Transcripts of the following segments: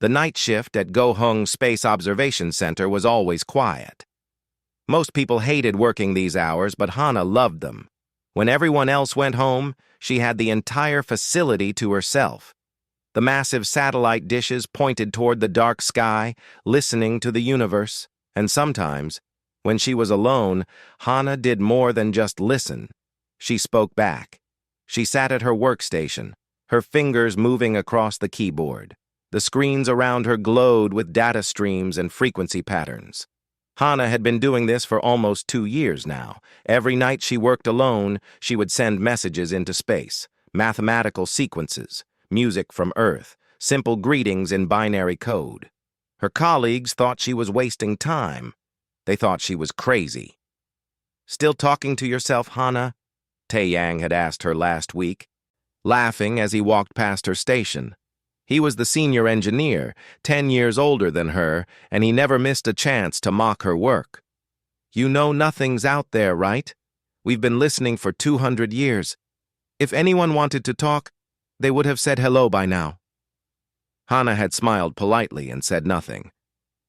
The night shift at Go-Hung Space Observation Center was always quiet. Most people hated working these hours, but Hana loved them. When everyone else went home, she had the entire facility to herself. The massive satellite dishes pointed toward the dark sky, listening to the universe, and sometimes, when she was alone, Hana did more than just listen. She spoke back. She sat at her workstation, her fingers moving across the keyboard. The screens around her glowed with data streams and frequency patterns. Hana had been doing this for almost 2 years now. Every night she worked alone, she would send messages into space, mathematical sequences, music from Earth, simple greetings in binary code. Her colleagues thought she was wasting time. They thought she was crazy. "Still talking to yourself, Hana?" Taeyang had asked her last week, laughing as he walked past her station. He was the senior engineer, 10 years older than her, and he never missed a chance to mock her work. "You know nothing's out there, right? We've been listening for 200 years. If anyone wanted to talk, they would have said hello by now." Hana had smiled politely and said nothing.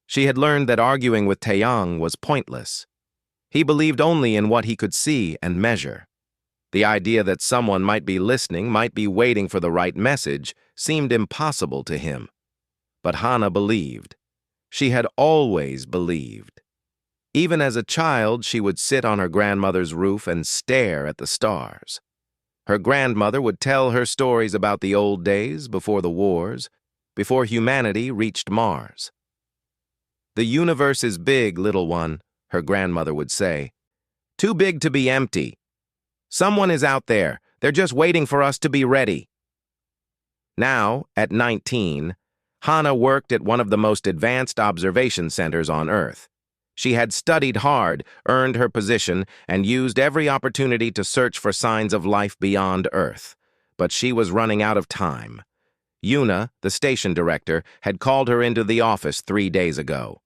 She had learned that arguing with Taeyang was pointless. He believed only in what he could see and measure. The idea that someone might be listening, might be waiting for the right message, seemed impossible to him. But Hana believed. She had always believed. Even as a child, she would sit on her grandmother's roof and stare at the stars. Her grandmother would tell her stories about the old days, before the wars, before humanity reached Mars. "The universe is big, little one," her grandmother would say. "Too big to be empty. Someone is out there. They're just waiting for us to be ready." Now, at 19, Hana worked at one of the most advanced observation centers on Earth. She had studied hard, earned her position, and used every opportunity to search for signs of life beyond Earth. But she was running out of time. Yuna, the station director, had called her into the office 3 days ago.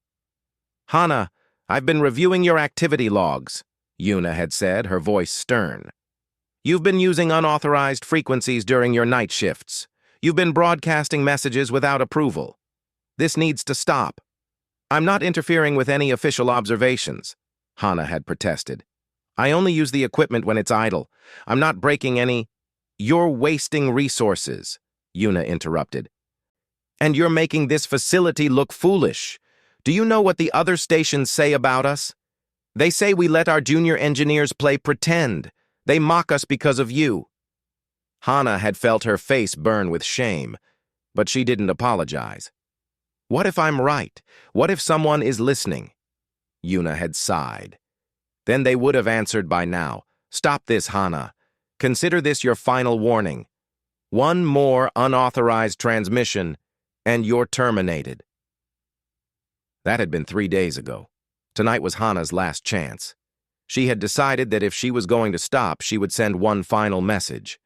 "Hana, I've been reviewing your activity logs," Yuna had said, her voice stern. "You've been using unauthorized frequencies during your night shifts. You've been broadcasting messages without approval. This needs to stop." "I'm not interfering with any official observations," Hana had protested. "I only use the equipment when it's idle. I'm not breaking any—" "You're wasting resources," Yuna interrupted. "And you're making this facility look foolish. Do you know what the other stations say about us? They say we let our junior engineers play pretend. They mock us because of you." Hana had felt her face burn with shame, but she didn't apologize. "What if I'm right? What if someone is listening?" Yuna had sighed. Then they would have answered by now. "Stop this, Hana. Consider this your final warning. One more unauthorized transmission, and you're terminated." That had been 3 days ago. Tonight was Hana's last chance. She had decided that if she was going to stop, she would send one final message.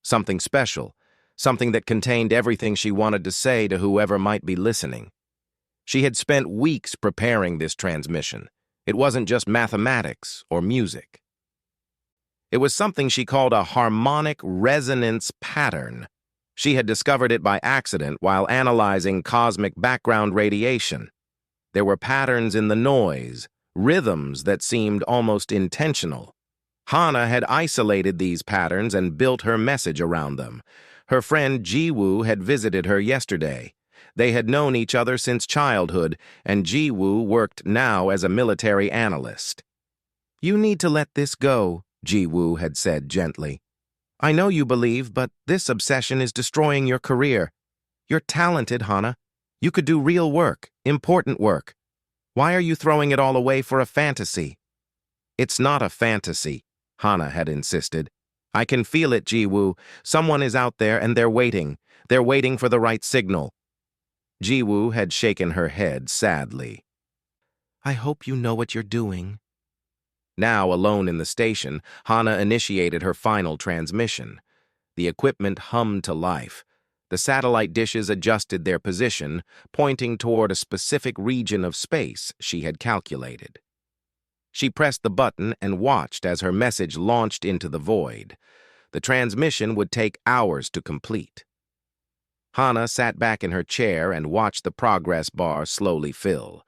Something special, something that contained everything she wanted to say to whoever might be listening. She had spent weeks preparing this transmission. It wasn't just mathematics or music. It was something she called a harmonic resonance pattern. She had discovered it by accident while analyzing cosmic background radiation. There were patterns in the noise, rhythms that seemed almost intentional. Hana had isolated these patterns and built her message around them. Her friend Jiwoo had visited her yesterday. They had known each other since childhood, and Jiwoo worked now as a military analyst. "You need to let this go," Jiwoo had said gently. "I know you believe, but this obsession is destroying your career. You're talented, Hana. You could do real work, important work. Why are you throwing it all away for a fantasy?" "It's not a fantasy," Hana had insisted. "I can feel it, Jiwoo. Someone is out there and they're waiting. They're waiting for the right signal." Jiwoo had shaken her head sadly. "I hope you know what you're doing." Now, alone in the station, Hana initiated her final transmission. The equipment hummed to life. The satellite dishes adjusted their position, pointing toward a specific region of space she had calculated. She pressed the button and watched as her message launched into the void. The transmission would take hours to complete. Hana sat back in her chair and watched the progress bar slowly fill.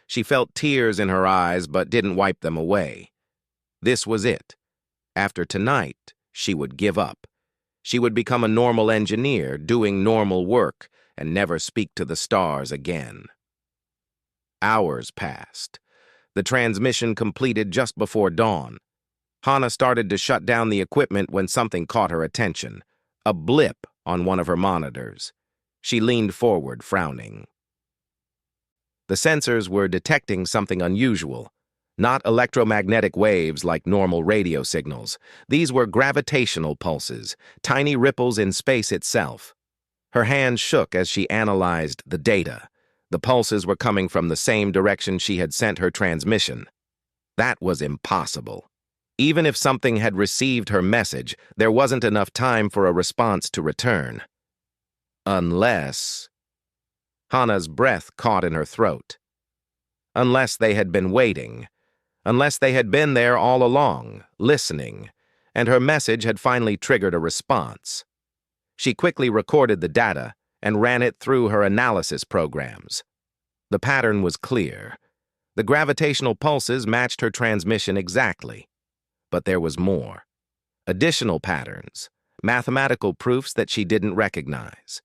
She felt tears in her eyes but didn't wipe them away. This was it. After tonight, she would give up. She would become a normal engineer, doing normal work, and never speak to the stars again. Hours passed. The transmission completed just before dawn. Hana started to shut down the equipment when something caught her attention. A blip on one of her monitors. She leaned forward, frowning. The sensors were detecting something unusual. Not electromagnetic waves like normal radio signals. These were gravitational pulses, tiny ripples in space itself. Her hand shook as she analyzed the data. The pulses were coming from the same direction she had sent her transmission. That was impossible. Even if something had received her message, there wasn't enough time for a response to return. Unless... Hana's breath caught in her throat. Unless they had been waiting. Unless they had been there all along, listening, and her message had finally triggered a response. She quickly recorded the data and ran it through her analysis programs. The pattern was clear. The gravitational pulses matched her transmission exactly. But there was more. Additional patterns, mathematical proofs that she didn't recognize.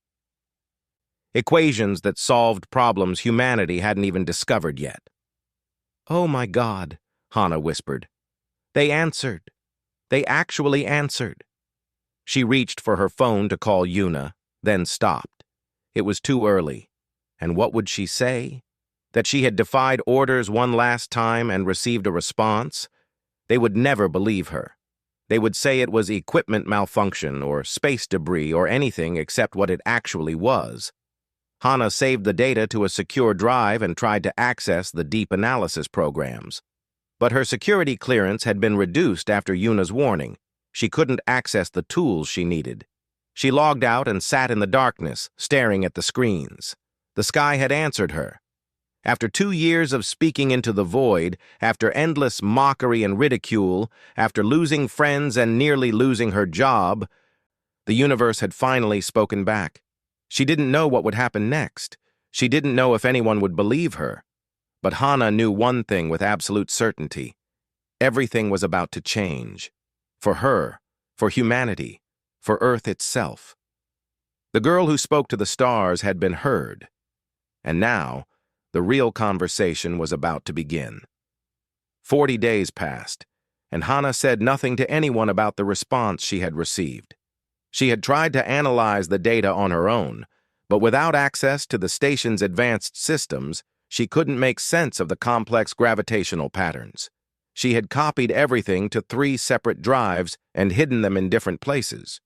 Equations that solved problems humanity hadn't even discovered yet. "Oh my God," Hana whispered. "They answered. They actually answered." She reached for her phone to call Yuna, then stopped. It was too early. And what would she say? That she had defied orders one last time and received a response? They would never believe her. They would say it was equipment malfunction or space debris or anything except what it actually was. Hana saved the data to a secure drive and tried to access the deep analysis programs. But her security clearance had been reduced after Yuna's warning. She couldn't access the tools she needed. She logged out and sat in the darkness, staring at the screens. The sky had answered her. After 2 years of speaking into the void, after endless mockery and ridicule, after losing friends and nearly losing her job, the universe had finally spoken back. She didn't know what would happen next. She didn't know if anyone would believe her. But Hana knew one thing with absolute certainty. Everything was about to change. For her, for humanity, for Earth itself. The girl who spoke to the stars had been heard. And now, the real conversation was about to begin. 40 days passed, and Hana said nothing to anyone about the response she had received. She had tried to analyze the data on her own, but without access to the station's advanced systems, she couldn't make sense of the complex gravitational patterns. She had copied everything to 3 separate drives and hidden them in different places.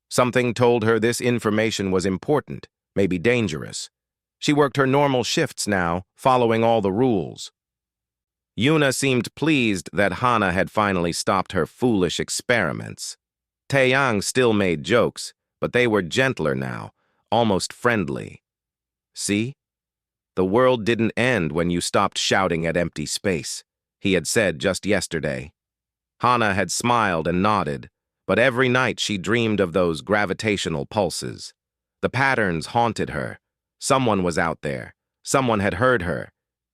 Something told her this information was important, maybe dangerous. She worked her normal shifts now, following all the rules. Yuna seemed pleased that Hana had finally stopped her foolish experiments. Taeyang still made jokes, but they were gentler now, almost friendly. "See? The world didn't end when you stopped shouting at empty space," he had said just yesterday. Hana had smiled and nodded, but every night she dreamed of those gravitational pulses. The patterns haunted her. Someone was out there. Someone had heard her,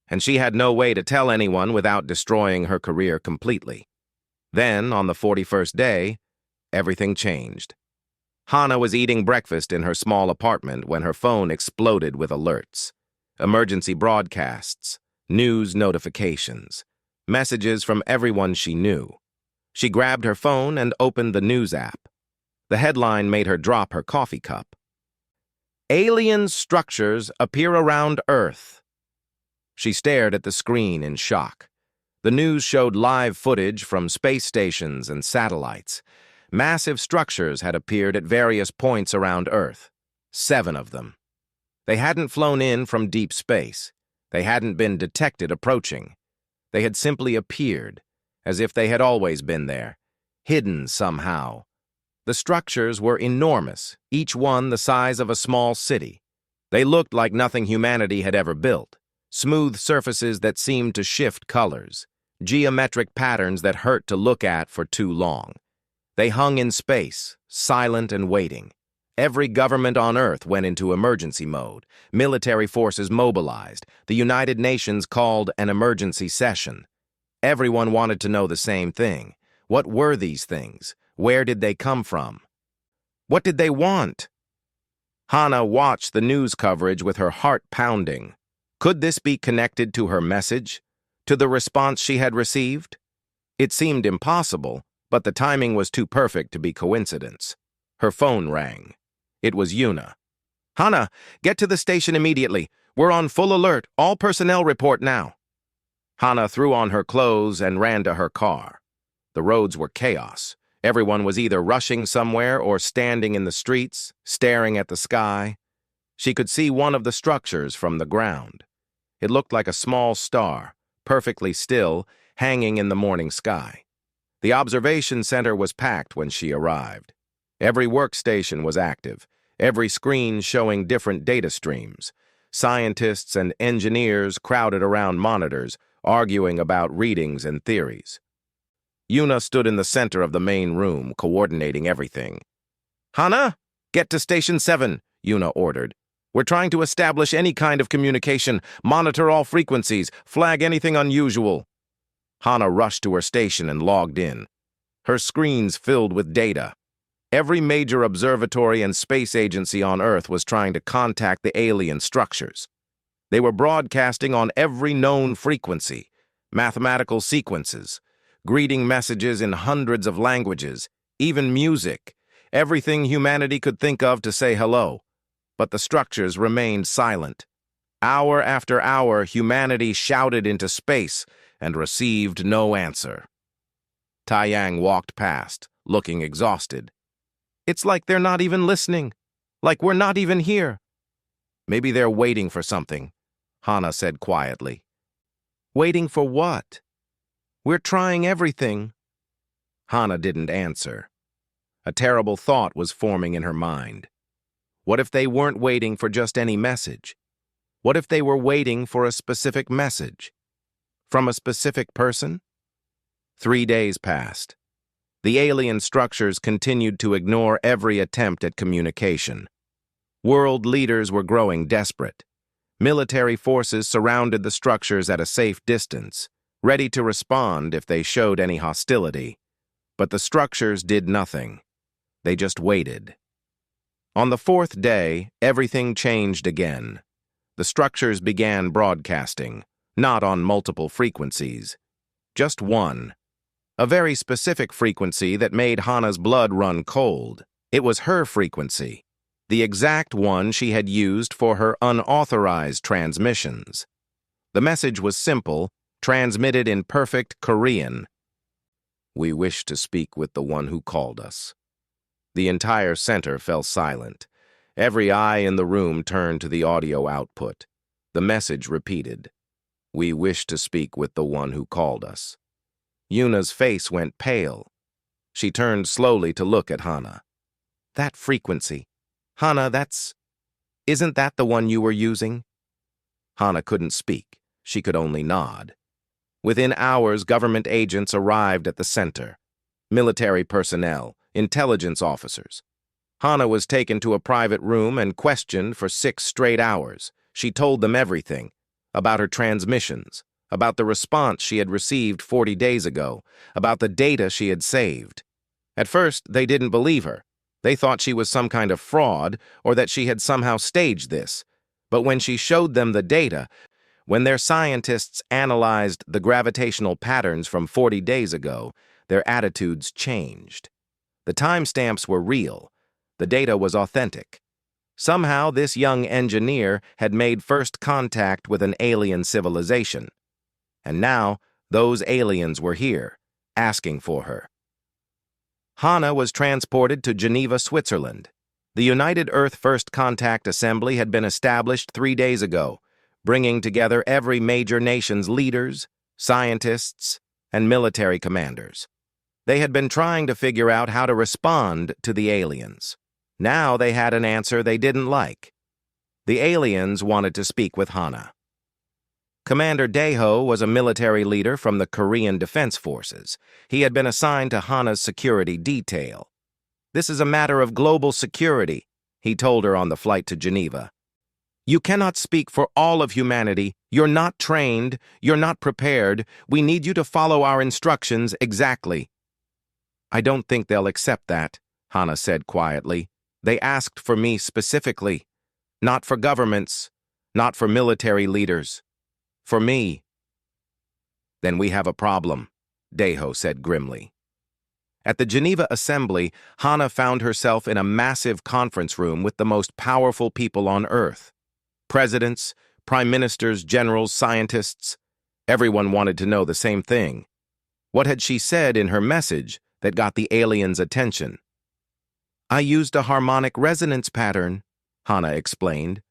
and she had no way to tell anyone without destroying her career completely. Then, on the 41st day, everything changed. Hana was eating breakfast in her small apartment when her phone exploded with alerts. Emergency broadcasts, news notifications, messages from everyone she knew. She grabbed her phone and opened the news app. The headline made her drop her coffee cup. "Alien structures appear around Earth." She stared at the screen in shock. The news showed live footage from space stations and satellites. Massive structures had appeared at various points around Earth. 7 of them. They hadn't flown in from deep space. They hadn't been detected approaching. They had simply appeared, as if they had always been there, hidden somehow. The structures were enormous, each one the size of a small city. They looked like nothing humanity had ever built. Smooth surfaces that seemed to shift colors. Geometric patterns that hurt to look at for too long. They hung in space, silent and waiting. Every government on Earth went into emergency mode. Military forces mobilized. The United Nations called an emergency session. Everyone wanted to know the same thing. What were these things? Where did they come from? What did they want? Hana watched the news coverage with her heart pounding. Could this be connected to her message? To the response she had received? It seemed impossible, but the timing was too perfect to be coincidence. Her phone rang. It was Yuna. "Hana, get to the station immediately. We're on full alert. All personnel report now." Hana threw on her clothes and ran to her car. The roads were chaos. Everyone was either rushing somewhere or standing in the streets, staring at the sky. She could see one of the structures from the ground. It looked like a small star, perfectly still, hanging in the morning sky. The observation center was packed when she arrived. Every workstation was active, every screen showing different data streams. Scientists and engineers crowded around monitors, arguing about readings and theories. Yuna stood in the center of the main room, coordinating everything. "Hana, get to Station 7, Yuna ordered. "We're trying to establish any kind of communication, monitor all frequencies, flag anything unusual." Hana rushed to her station and logged in. Her screens filled with data. Every major observatory and space agency on Earth was trying to contact the alien structures. They were broadcasting on every known frequency, mathematical sequences, greeting messages in hundreds of languages, even music, everything humanity could think of to say hello. But the structures remained silent. Hour after hour, humanity shouted into space and received no answer. Taiyang walked past, looking exhausted. "It's like they're not even listening, like we're not even here." "Maybe they're waiting for something," Hana said quietly. "Waiting for what?" "We're trying everything." Hana didn't answer. A terrible thought was forming in her mind. What if they weren't waiting for just any message? What if they were waiting for a specific message? From a specific person? 3 days passed. The alien structures continued to ignore every attempt at communication. World leaders were growing desperate. Military forces surrounded the structures at a safe distance, ready to respond if they showed any hostility. But the structures did nothing. They just waited. On the 4th day, everything changed again. The structures began broadcasting, not on multiple frequencies, just one. A very specific frequency that made Hana's blood run cold. It was her frequency, the exact one she had used for her unauthorized transmissions. The message was simple, transmitted in perfect Korean. "We wish to speak with the one who called us." The entire center fell silent. Every eye in the room turned to the audio output. The message repeated, "We wish to speak with the one who called us." Yuna's face went pale. She turned slowly to look at Hana. "That frequency. Hana, isn't that the one you were using?" Hana couldn't speak. She could only nod. Within hours, government agents arrived at the center. Military personnel, intelligence officers. Hana was taken to a private room and questioned for 6 straight hours. She told them everything, about her transmissions, about the response she had received 40 days ago, about the data she had saved. At first, they didn't believe her. They thought she was some kind of fraud or that she had somehow staged this. But when she showed them the data, when their scientists analyzed the gravitational patterns from 40 days ago, their attitudes changed. The timestamps were real. The data was authentic. Somehow, this young engineer had made first contact with an alien civilization. And now, those aliens were here, asking for her. Hana was transported to Geneva, Switzerland. The United Earth First Contact Assembly had been established 3 days ago, bringing together every major nation's leaders, scientists, and military commanders. They had been trying to figure out how to respond to the aliens. Now they had an answer they didn't like. The aliens wanted to speak with Hana. Commander Daeho was a military leader from the Korean Defense Forces. He had been assigned to Hana's security detail. "This is a matter of global security. he told her on the flight to Geneva. "You cannot speak for all of humanity. You're not trained. You're not prepared. We need you to follow our instructions exactly." "I don't think they'll accept that," Hannah said quietly. "They asked for me specifically. Not for governments, not for military leaders. For me." "Then we have a problem," Deho said grimly. At the Geneva Assembly, Hannah found herself in a massive conference room with the most powerful people on Earth. Presidents, prime ministers, generals, scientists. Everyone wanted to know the same thing. What had she said in her message that got the aliens' attention? "I used a harmonic resonance pattern," Hannah explained.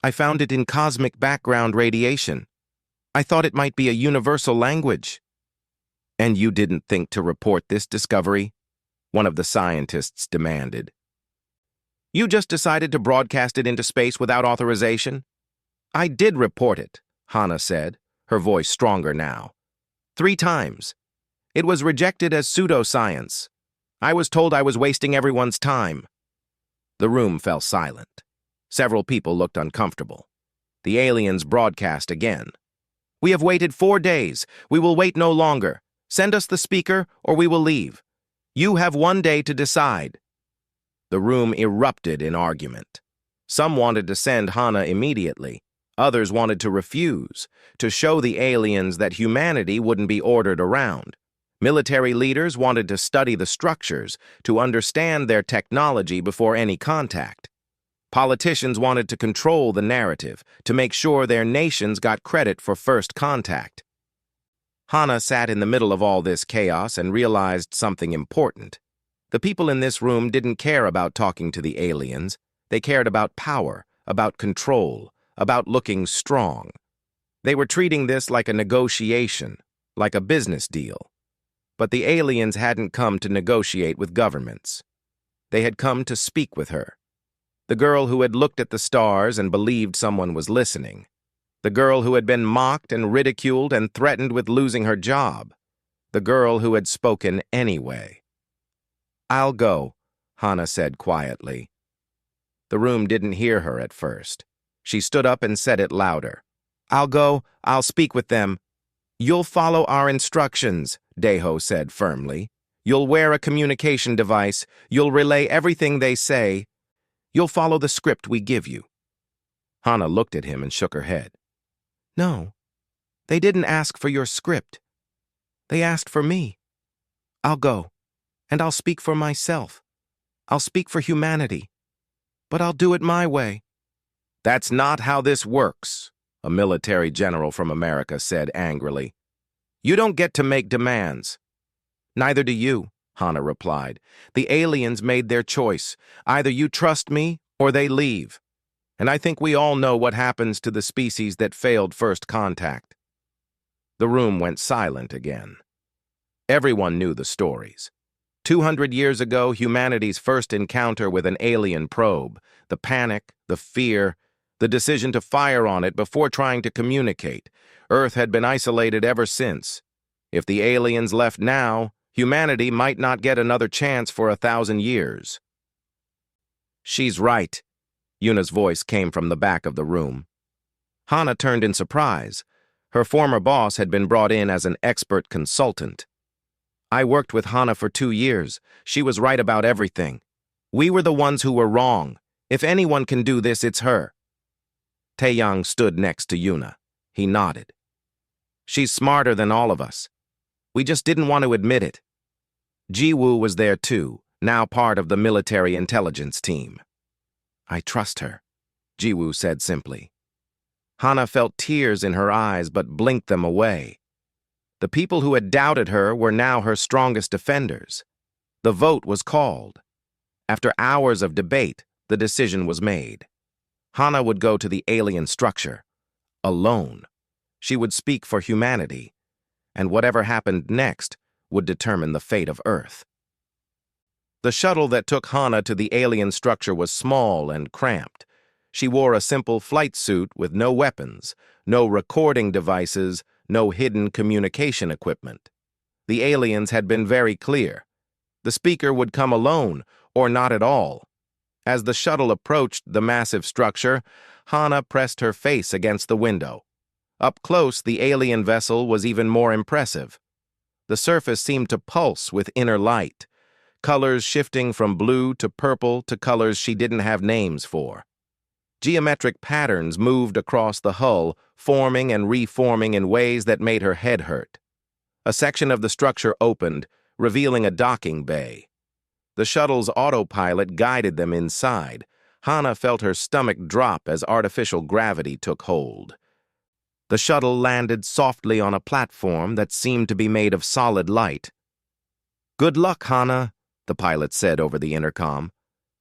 "I found it in cosmic background radiation. I thought it might be a universal language." "And you didn't think to report this discovery?" one of the scientists demanded. "You just decided to broadcast it into space without authorization?" "I did report it," Hannah said, her voice stronger now. 3 times. It was rejected as pseudoscience. I was told I was wasting everyone's time." The room fell silent. Several people looked uncomfortable. The aliens broadcast again. "We have waited 4 days. We will wait no longer. Send us the speaker, or we will leave. You have 1 day to decide." The room erupted in argument. Some wanted to send Hannah immediately. Others wanted to refuse, to show the aliens that humanity wouldn't be ordered around. Military leaders wanted to study the structures, to understand their technology before any contact. Politicians wanted to control the narrative, to make sure their nations got credit for first contact. Hannah sat in the middle of all this chaos and realized something important. The people in this room didn't care about talking to the aliens. They cared about power, about control, about looking strong. They were treating this like a negotiation, like a business deal. But the aliens hadn't come to negotiate with governments. They had come to speak with her. The girl who had looked at the stars and believed someone was listening. The girl who had been mocked and ridiculed and threatened with losing her job. The girl who had spoken anyway. "I'll go," Hannah said quietly. The room didn't hear her at first. She stood up and said it louder. "I'll go. I'll speak with them." "You'll follow our instructions," Deho said firmly. "You'll wear a communication device. You'll relay everything they say. You'll follow the script we give you." Hannah looked at him and shook her head. "No, they didn't ask for your script. They asked for me. I'll go, and I'll speak for myself. I'll speak for humanity. But I'll do it my way." "That's not how this works," a military general from America said angrily. "You don't get to make demands." "Neither do you," Hannah replied. "The aliens made their choice. Either you trust me, or they leave. And I think we all know what happens to the species that failed first contact." The room went silent again. Everyone knew the stories. 200 years ago, humanity's first encounter with an alien probe, the panic, the fear, the decision to fire on it before trying to communicate. Earth had been isolated ever since. If the aliens left now, humanity might not get another chance for 1,000 years. "She's right," Yuna's voice came from the back of the room. Hannah turned in surprise. Her former boss had been brought in as an expert consultant. "I worked with Hannah for 2 years. She was right about everything. We were the ones who were wrong. If anyone can do this, it's her." Taeyang stood next to Yuna. He nodded. "She's smarter than all of us. We just didn't want to admit it." Jiwoo was there too, now part of the military intelligence team. "I trust her," Jiwoo said simply. Hannah felt tears in her eyes but blinked them away. The people who had doubted her were now her strongest defenders. The vote was called. After hours of debate, the decision was made. Hannah would go to the alien structure. Alone. She would speak for humanity. And whatever happened next would determine the fate of Earth. The shuttle that took Hannah to the alien structure was small and cramped. She wore a simple flight suit with no weapons, no recording devices, no hidden communication equipment. The aliens had been very clear. The speaker would come alone, or not at all. As the shuttle approached the massive structure, Hana pressed her face against the window. Up close, the alien vessel was even more impressive. The surface seemed to pulse with inner light, colors shifting from blue to purple to colors she didn't have names for. Geometric patterns moved across the hull, forming and reforming in ways that made her head hurt. A section of the structure opened, revealing a docking bay. The shuttle's autopilot guided them inside. Hana felt her stomach drop as artificial gravity took hold. The shuttle landed softly on a platform that seemed to be made of solid light. "Good luck, Hana," the pilot said over the intercom.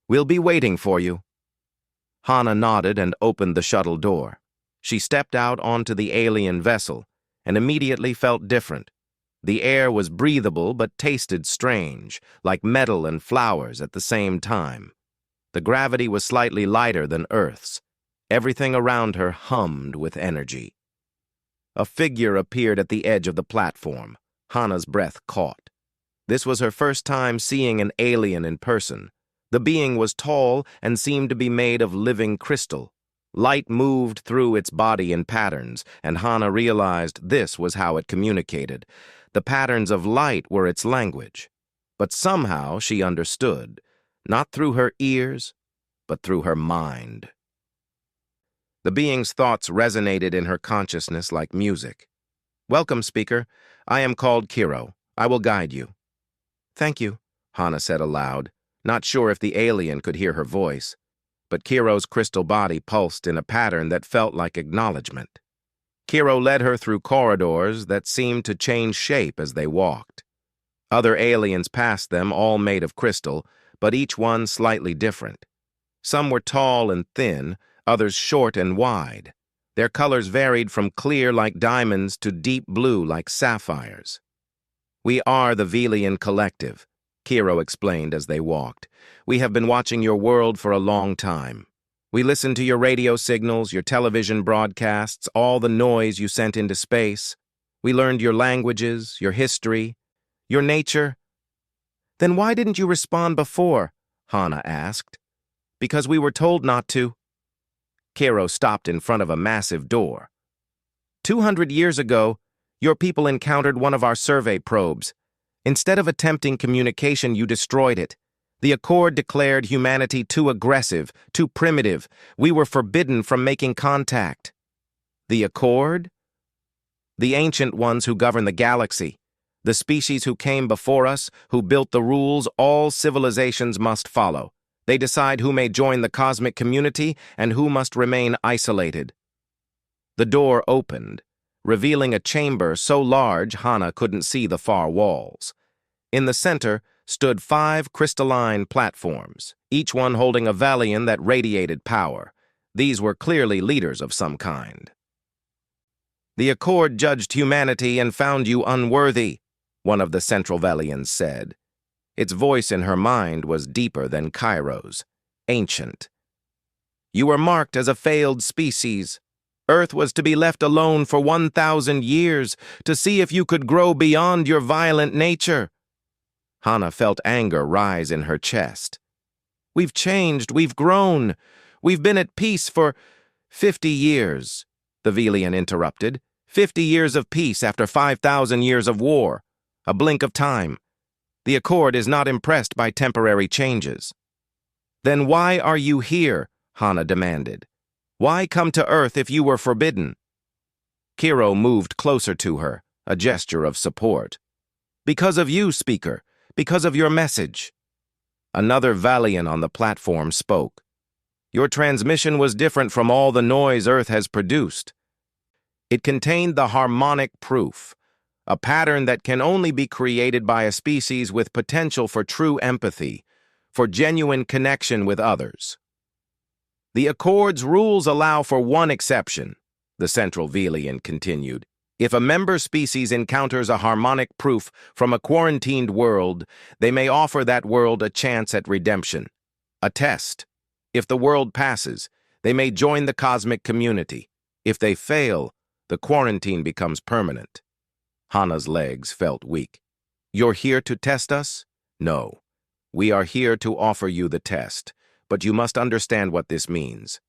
"We'll be waiting for you." Hana nodded and opened the shuttle door. She stepped out onto the alien vessel and immediately felt different. The air was breathable but tasted strange, like metal and flowers at the same time. The gravity was slightly lighter than Earth's. Everything around her hummed with energy. A figure appeared at the edge of the platform. Hana's breath caught. This was her first time seeing an alien in person. The being was tall and seemed to be made of living crystal. Light moved through its body in patterns, and Hana realized this was how it communicated. The patterns of light were its language. But somehow she understood, not through her ears, but through her mind. The being's thoughts resonated in her consciousness like music. "Welcome, speaker. I am called Kiro. I will guide you." "Thank you," Hana said aloud, not sure if the alien could hear her voice. But Kiro's crystal body pulsed in a pattern that felt like acknowledgement. Kiro led her through corridors that seemed to change shape as they walked. Other aliens passed them, all made of crystal, but each one slightly different. Some were tall and thin, others short and wide. Their colors varied from clear like diamonds to deep blue like sapphires. "We are the Velian Collective," Kiro explained as they walked. "We have been watching your world for a long time. We listened to your radio signals, your television broadcasts, all the noise you sent into space. We learned your languages, your history, your nature." "Then why didn't you respond before?" Hana asked. "Because we were told not to." Kiro stopped in front of a massive door. 200 years ago, your people encountered one of our survey probes. Instead of attempting communication, you destroyed it. The Accord declared humanity too aggressive, too primitive. We were forbidden from making contact. The Accord? The ancient ones who govern the galaxy. The species who came before us, who built the rules all civilizations must follow. They decide who may join the cosmic community and who must remain isolated. The door opened, revealing a chamber so large Hana couldn't see the far walls. In the center stood 5 crystalline platforms, each one holding a Velian that radiated power. These were clearly leaders of some kind. "The Accord judged humanity and found you unworthy," one of the central Velians said. Its voice in her mind was deeper than Kairo's, ancient. "You were marked as a failed species. Earth was to be left alone for 1,000 years to see if you could grow beyond your violent nature." Hana felt anger rise in her chest. "We've changed, we've grown. We've been at peace for 50 years, the Velian interrupted. 50 years of peace after 5,000 years of war. A blink of time. The Accord is not impressed by temporary changes." "Then why are you here?" Hana demanded. "Why come to Earth if you were forbidden?" Kiro moved closer to her, a gesture of support. "Because of you, speaker. Because of your message." Another Valian on the platform spoke. "Your transmission was different from all the noise Earth has produced. It contained the harmonic proof, a pattern that can only be created by a species with potential for true empathy, for genuine connection with others. The Accord's rules allow for one exception," the central Velian continued. "If a member species encounters a harmonic proof from a quarantined world, they may offer that world a chance at redemption. A test. If the world passes, they may join the cosmic community. If they fail, the quarantine becomes permanent." Hana's legs felt weak. "You're here to test us?" "No. We are here to offer you the test. but you must understand what this means.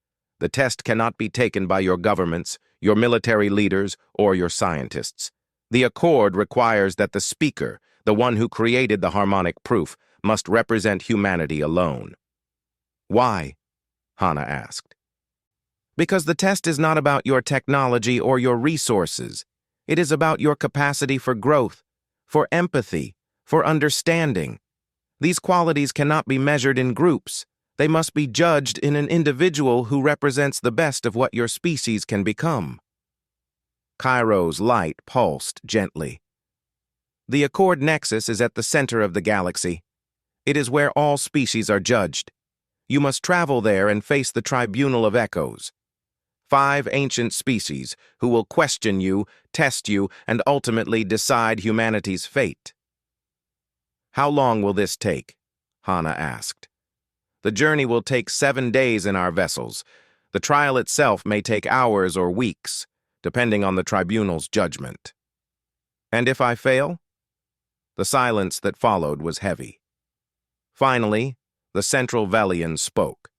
The test cannot be taken by your governments, your military leaders, or your scientists. The accord requires that the speaker, the one who created the harmonic proof, must represent humanity alone. Why? Hana asked. Because the test is not about your technology or your resources. It is about your capacity for growth, for empathy, for understanding. These qualities cannot be measured in groups. They must be judged in an individual who represents the best of what your species can become. Cairo's light pulsed gently. The Accord Nexus is at the center of the galaxy. It is where all species are judged. You must travel there and face the Tribunal of Echoes. 5 ancient species who will question you, test you, and ultimately decide humanity's fate. How long will this take? Hana asked. The journey will take 7 days in our vessels. The trial itself may take hours or weeks, depending on the tribunal's judgment. And if I fail? The silence that followed was heavy. Finally, the Central Velian spoke.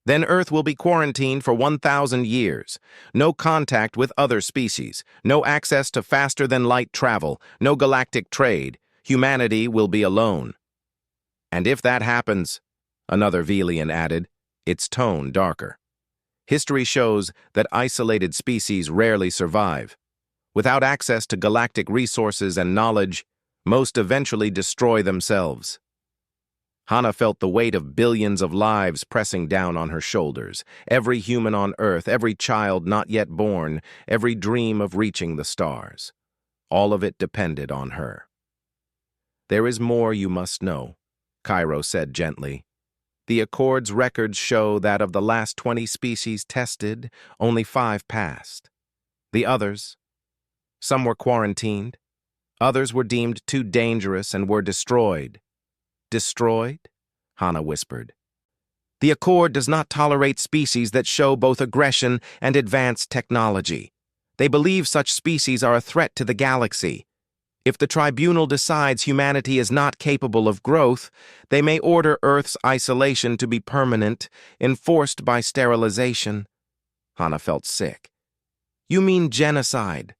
Then Earth will be quarantined for 1,000 years. No contact with other species, no access to faster-than-light travel, no galactic trade. Humanity will be alone. And if that happens, another Velian added, its tone darker. History shows that isolated species rarely survive. Without access to galactic resources and knowledge, most eventually destroy themselves. Hana felt the weight of billions of lives pressing down on her shoulders. Every human on Earth, every child not yet born, every dream of reaching the stars. All of it depended on her. There is more you must know, Cairo said gently. The Accord's records show that of the last 20 species tested, only 5 passed. The others, some were quarantined, others were deemed too dangerous and were destroyed. Destroyed? Hana whispered. The Accord does not tolerate species that show both aggression and advanced technology. They believe such species are a threat to the galaxy. If the tribunal decides humanity is not capable of growth, they may order Earth's isolation to be permanent, enforced by sterilization. Hana felt sick. You mean genocide?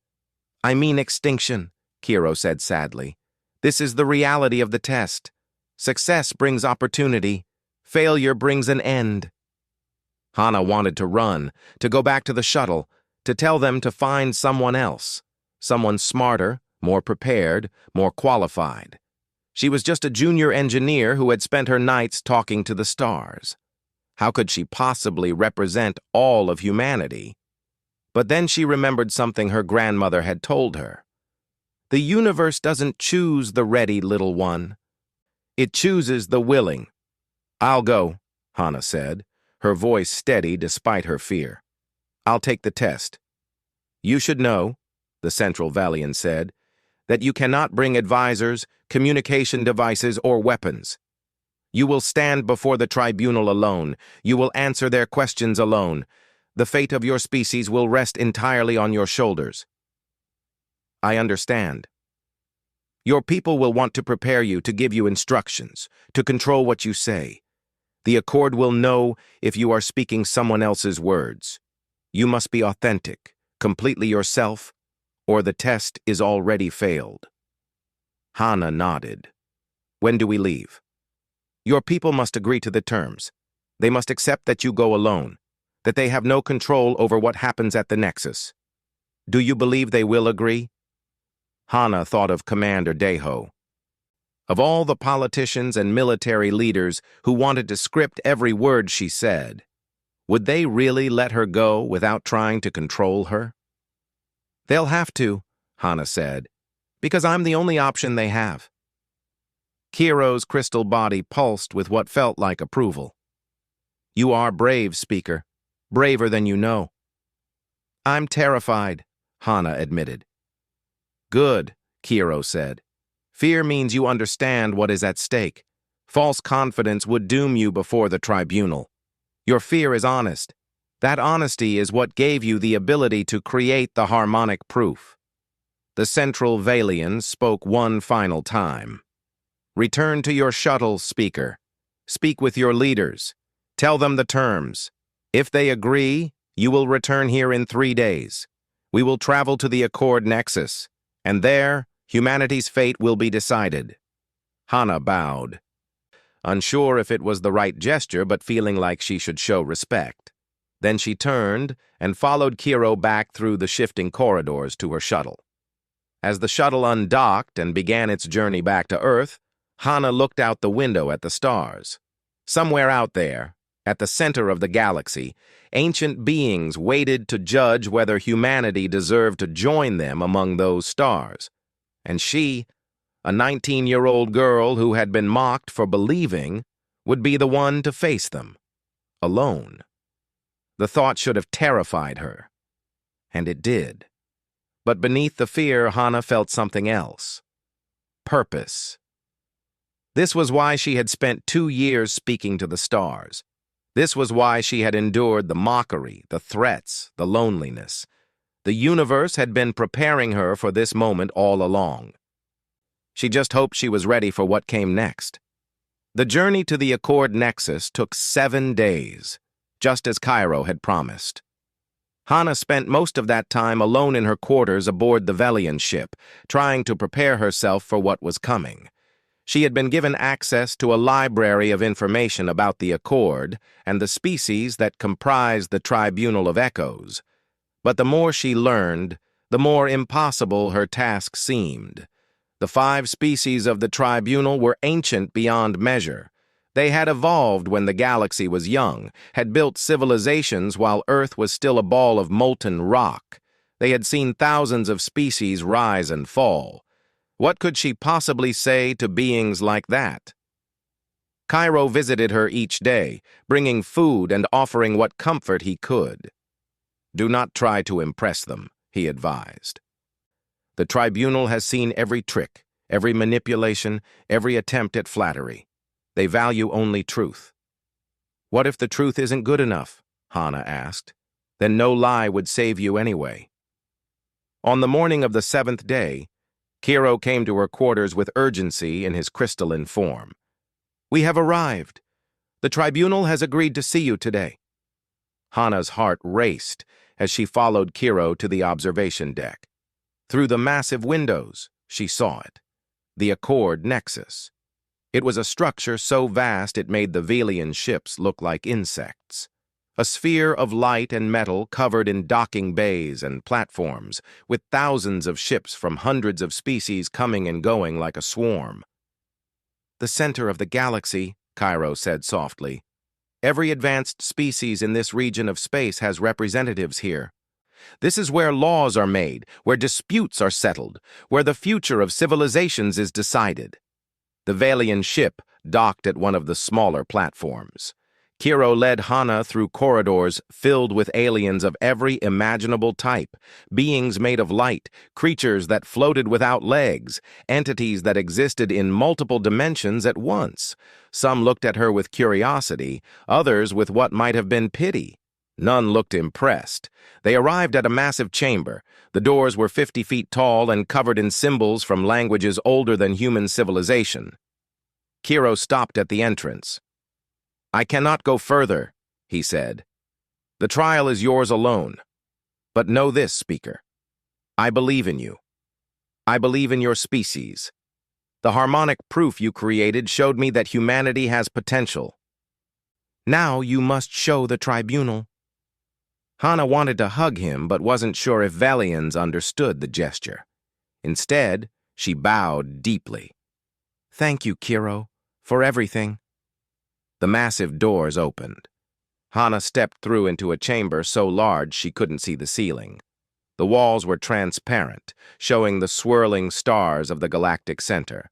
I mean extinction, Kiro said sadly. This is the reality of the test. Success brings opportunity. Failure brings an end. Hana wanted to run, to go back to the shuttle, to tell them to find someone else, someone smarter, more prepared, more qualified. She was just a junior engineer who had spent her nights talking to the stars. How could she possibly represent all of humanity? But then she remembered something her grandmother had told her. The universe doesn't choose the ready little one. It chooses the willing. I'll go, Hana said, her voice steady despite her fear. I'll take the test. You should know, the Central Velian said, that you cannot bring advisors, communication devices, or weapons. You will stand before the tribunal alone. You will answer their questions alone. The fate of your species will rest entirely on your shoulders. I understand. Your people will want to prepare you, to give you instructions, to control what you say. The Accord will know if you are speaking someone else's words. You must be authentic, completely yourself, or the test is already failed. Hana nodded. When do we leave? Your people must agree to the terms. They must accept that you go alone, that they have no control over what happens at the Nexus. Do you believe they will agree? Hana thought of Commander Deho. Of all the politicians and military leaders who wanted to script every word she said, would they really let her go without trying to control her? They'll have to, Hana said, because I'm the only option they have. Kiro's crystal body pulsed with what felt like approval. You are brave, Speaker, braver than you know. I'm terrified, Hana admitted. Good, Kiro said. Fear means you understand what is at stake. False confidence would doom you before the tribunal. Your fear is honest. That honesty is what gave you the ability to create the harmonic proof. The Central Velian spoke one final time. Return to your shuttle, Speaker. Speak with your leaders. Tell them the terms. If they agree, you will return here in 3 days. We will travel to the Accord Nexus, and there, humanity's fate will be decided." Hana bowed, unsure if it was the right gesture but feeling like she should show respect. Then she turned and followed Kiro back through the shifting corridors to her shuttle. As the shuttle undocked and began its journey back to Earth, Hana looked out the window at the stars. Somewhere out there, at the center of the galaxy, ancient beings waited to judge whether humanity deserved to join them among those stars. And she, a 19-year-old girl who had been mocked for believing, would be the one to face them, alone. The thought should have terrified her, and it did. But beneath the fear, Hana felt something else. Purpose. This was why she had spent 2 years speaking to the stars. This was why she had endured the mockery, the threats, the loneliness. The universe had been preparing her for this moment all along. She just hoped she was ready for what came next. The journey to the Accord Nexus took 7 days, just as Cairo had promised. Hana spent most of that time alone in her quarters aboard the Velian ship, trying to prepare herself for what was coming. She had been given access to a library of information about the Accord and the species that comprised the Tribunal of Echoes. But the more she learned, the more impossible her task seemed. The 5 species of the Tribunal were ancient beyond measure. They had evolved when the galaxy was young, had built civilizations while Earth was still a ball of molten rock. They had seen thousands of species rise and fall. What could she possibly say to beings like that? Cairo visited her each day, bringing food and offering what comfort he could. "Do not try to impress them," he advised. "The Tribunal has seen every trick, every manipulation, every attempt at flattery. They value only truth." "What if the truth isn't good enough?" Hana asked. "Then no lie would save you anyway." On the morning of the 7th day, Kiro came to her quarters with urgency in his crystalline form. "We have arrived. The Tribunal has agreed to see you today." Hana's heart raced as she followed Kiro to the observation deck. Through the massive windows, she saw it. The Accord Nexus. It was a structure so vast it made the Velian ships look like insects. A sphere of light and metal covered in docking bays and platforms, with thousands of ships from hundreds of species coming and going like a swarm. "The center of the galaxy," Cairo said softly. "Every advanced species in this region of space has representatives here. This is where laws are made, where disputes are settled, where the future of civilizations is decided." The Velian ship docked at one of the smaller platforms. Kiro led Hana through corridors filled with aliens of every imaginable type, beings made of light, creatures that floated without legs, entities that existed in multiple dimensions at once. Some looked at her with curiosity, others with what might have been pity. None looked impressed. They arrived at a massive chamber. The doors were 50 feet tall and covered in symbols from languages older than human civilization. Kiro stopped at the entrance. "I cannot go further," he said. "The trial is yours alone. But know this, Speaker. I believe in you. I believe in your species. The harmonic proof you created showed me that humanity has potential. Now you must show the Tribunal." Hana wanted to hug him but wasn't sure if Velians understood the gesture. Instead, she bowed deeply. "Thank you, Kiro, for everything." The massive doors opened. Hana stepped through into a chamber so large she couldn't see the ceiling. The walls were transparent, showing the swirling stars of the galactic center.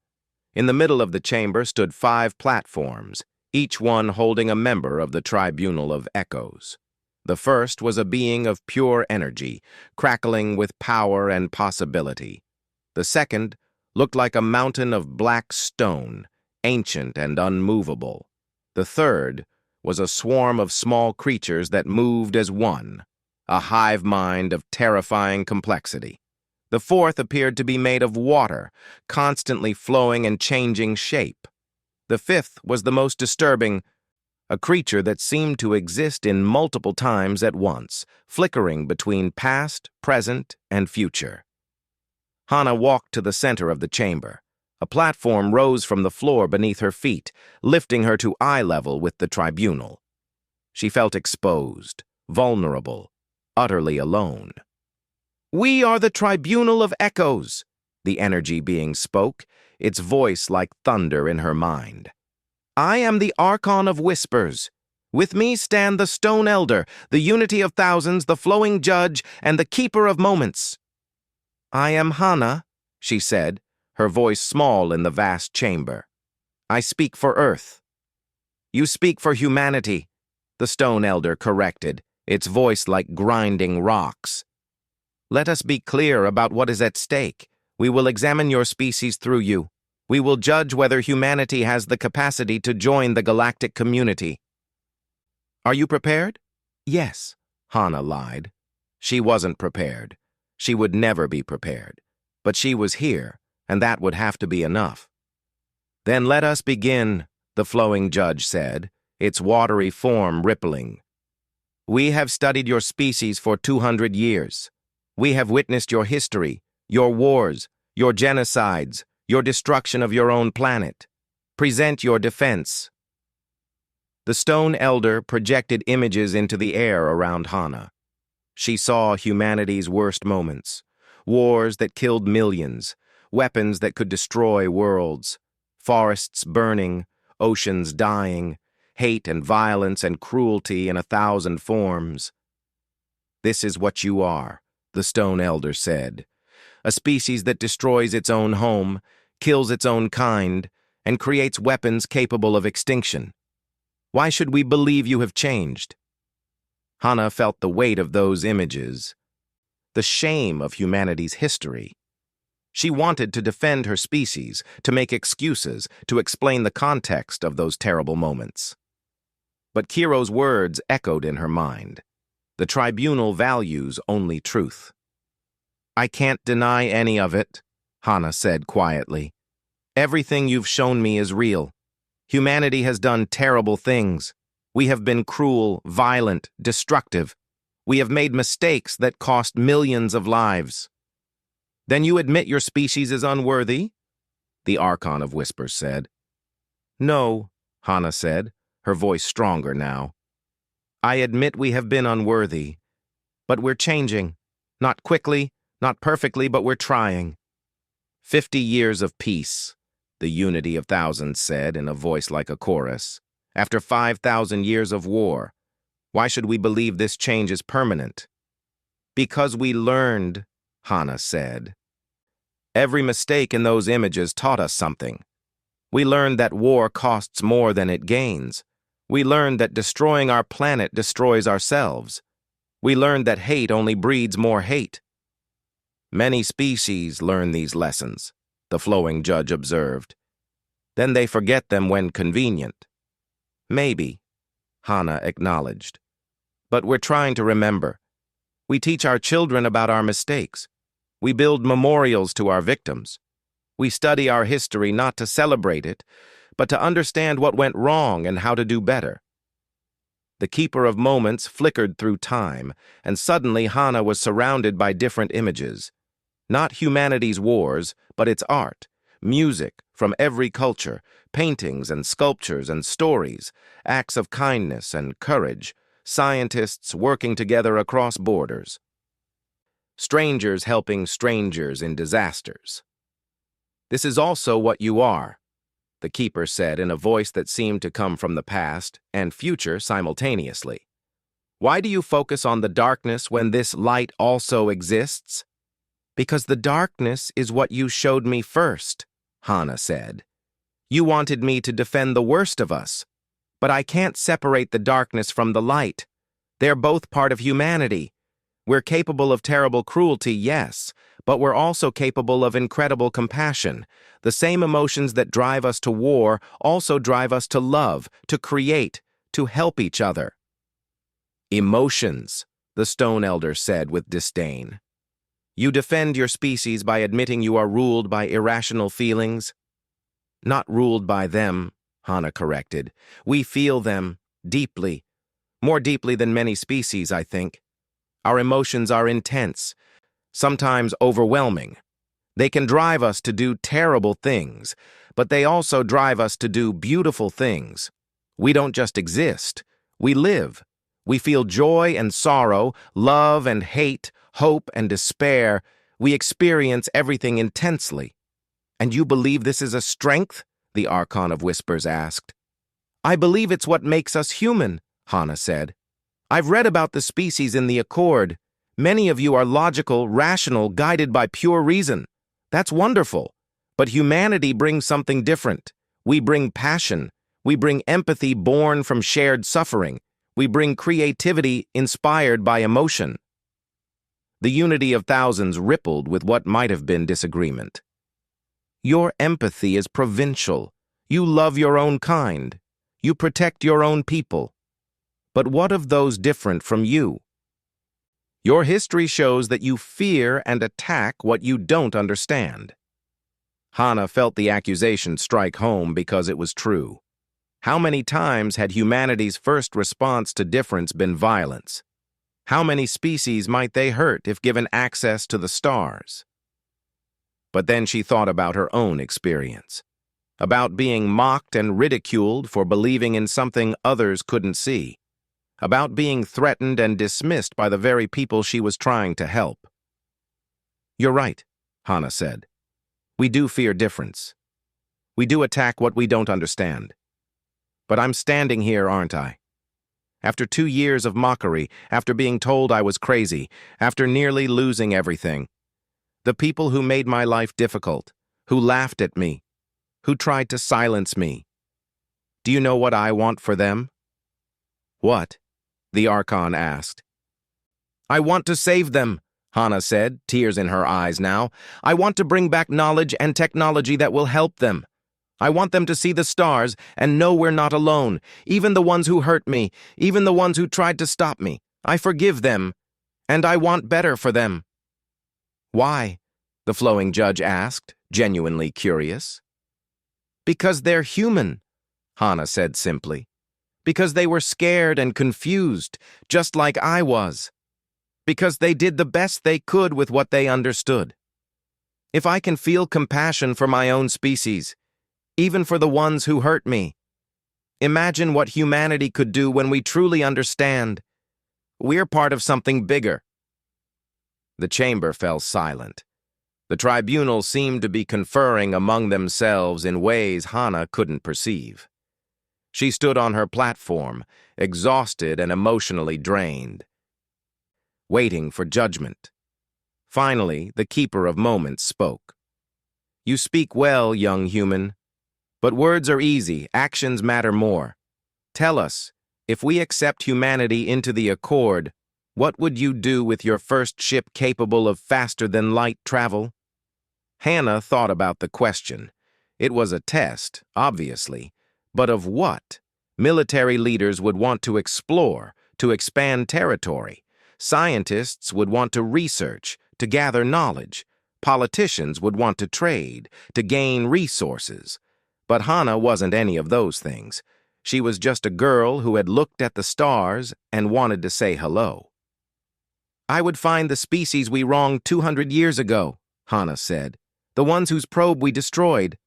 In the middle of the chamber stood 5 platforms, each one holding a member of the Tribunal of Echoes. The first was a being of pure energy, crackling with power and possibility. The second looked like a mountain of black stone, ancient and unmovable. The third was a swarm of small creatures that moved as one, a hive mind of terrifying complexity. The fourth appeared to be made of water, constantly flowing and changing shape. The fifth was the most disturbing, a creature that seemed to exist in multiple times at once, flickering between past, present, and future. Hana walked to the center of the chamber. A platform rose from the floor beneath her feet, lifting her to eye level with the tribunal. She felt exposed, vulnerable, utterly alone. "We are the Tribunal of Echoes," the energy being spoke, its voice like thunder in her mind. "I am the Archon of Whispers. With me stand the Stone Elder, the Unity of Thousands, the Flowing Judge, and the Keeper of Moments." "I am Hana," she said, her voice small in the vast chamber. "I speak for Earth." "You speak for humanity," the Stone Elder corrected, its voice like grinding rocks. "Let us be clear about what is at stake. We will examine your species through you. We will judge whether humanity has the capacity to join the galactic community." "Are you prepared?" "Yes," Hana lied. She wasn't prepared. She would never be prepared. But she was here, and that would have to be enough. "Then let us begin," the Flowing Judge said, its watery form rippling. "We have studied your species for 200 years. We have witnessed your history, your wars, your genocides, your destruction of your own planet. Present your defense." The Stone Elder projected images into the air around Hana. She saw humanity's worst moments, wars that killed millions, weapons that could destroy worlds, forests burning, oceans dying, hate and violence and cruelty in 1,000 forms. "This is what you are," the Stone Elder said. "A species that destroys its own home, kills its own kind, and creates weapons capable of extinction. Why should we believe you have changed?" Hana felt the weight of those images, the shame of humanity's history. She wanted to defend her species, to make excuses, to explain the context of those terrible moments. But Kiro's words echoed in her mind. The tribunal values only truth. "I can't deny any of it," Hana said quietly. "Everything you've shown me is real. Humanity has done terrible things. We have been cruel, violent, destructive. We have made mistakes that cost millions of lives." "Then you admit your species is unworthy?" the Archon of Whispers said. "No," Hana said, her voice stronger now. "I admit we have been unworthy. But we're changing. Not quickly, not perfectly, but we're trying." 50 years of peace," the Unity of Thousands said in a voice like a chorus. "After 5,000 years of war. Why should we believe this change is permanent?" "Because we learned," Hana said. "Every mistake in those images taught us something. We learned that war costs more than it gains. We learned that destroying our planet destroys ourselves. We learned that hate only breeds more hate." "Many species learn these lessons," the Flowing Judge observed. "Then they forget them when convenient." "Maybe," Hana acknowledged. "But we're trying to remember. We teach our children about our mistakes. We build memorials to our victims. We study our history not to celebrate it, but to understand what went wrong and how to do better." The Keeper of Moments flickered through time, and suddenly Hana was surrounded by different images. Not humanity's wars, but its art, music from every culture, paintings and sculptures and stories, acts of kindness and courage, scientists working together across borders. Strangers helping strangers in disasters. "This is also what you are," the Keeper said in a voice that seemed to come from the past and future simultaneously. "Why do you focus on the darkness when this light also exists?" "Because the darkness is what you showed me first," Hana said. "You wanted me to defend the worst of us. But I can't separate the darkness from the light. They're both part of humanity. We're capable of terrible cruelty, yes, but we're also capable of incredible compassion. The same emotions that drive us to war also drive us to love, to create, to help each other." "Emotions," the Stone Elder said with disdain. "You defend your species by admitting you are ruled by irrational feelings?" "Not ruled by them," Hana corrected. We feel them deeply, more deeply than many species, I think. Our emotions are intense, sometimes overwhelming. They can drive us to do terrible things, but they also drive us to do beautiful things. We don't just exist, we live. We feel joy and sorrow, love and hate, hope and despair. We experience everything intensely. And you believe this is a strength? The Archon of Whispers asked. I believe it's what makes us human, Hana said. I've read about the species in the Accord. Many of you are logical, rational, guided by pure reason. That's wonderful. But humanity brings something different. We bring passion. We bring empathy born from shared suffering. We bring creativity inspired by emotion. The unity of thousands rippled with what might have been disagreement. Your empathy is provincial. You love your own kind. You protect your own people. But what of those different from you? Your history shows that you fear and attack what you don't understand. Hana felt the accusation strike home because it was true. How many times had humanity's first response to difference been violence? How many species might they hurt if given access to the stars? But then she thought about her own experience, about being mocked and ridiculed for believing in something others couldn't see, about being threatened and dismissed by the very people she was trying to help. You're right, Hana said. We do fear difference. We do attack what we don't understand. But I'm standing here, aren't I? After 2 years of mockery, after being told I was crazy, after nearly losing everything. The people who made my life difficult, who laughed at me, who tried to silence me. Do you know what I want for them? What? The Archon asked. I want to save them, Hana said, tears in her eyes now. I want to bring back knowledge and technology that will help them. I want them to see the stars and know we're not alone, even the ones who hurt me, even the ones who tried to stop me. I forgive them, and I want better for them. Why? The flowing judge asked, genuinely curious. Because they're human, Hana said simply. Because they were scared and confused, just like I was. Because they did the best they could with what they understood. If I can feel compassion for my own species, even for the ones who hurt me, imagine what humanity could do when we truly understand. We're part of something bigger. The chamber fell silent. The tribunal seemed to be conferring among themselves in ways Hana couldn't perceive. She stood on her platform, exhausted and emotionally drained, waiting for judgment. Finally, the Keeper of Moments spoke. You speak well, young human. But words are easy, actions matter more. Tell us, if we accept humanity into the Accord, what would you do with your first ship capable of faster-than-light travel? Hana thought about the question. It was a test, obviously, but of what? Military leaders would want to explore, to expand territory. Scientists would want to research, to gather knowledge. Politicians would want to trade, to gain resources. But Hana wasn't any of those things. She was just a girl who had looked at the stars and wanted to say hello. I would find the species we wronged 200 years ago, Hana said. The ones whose probe we destroyed.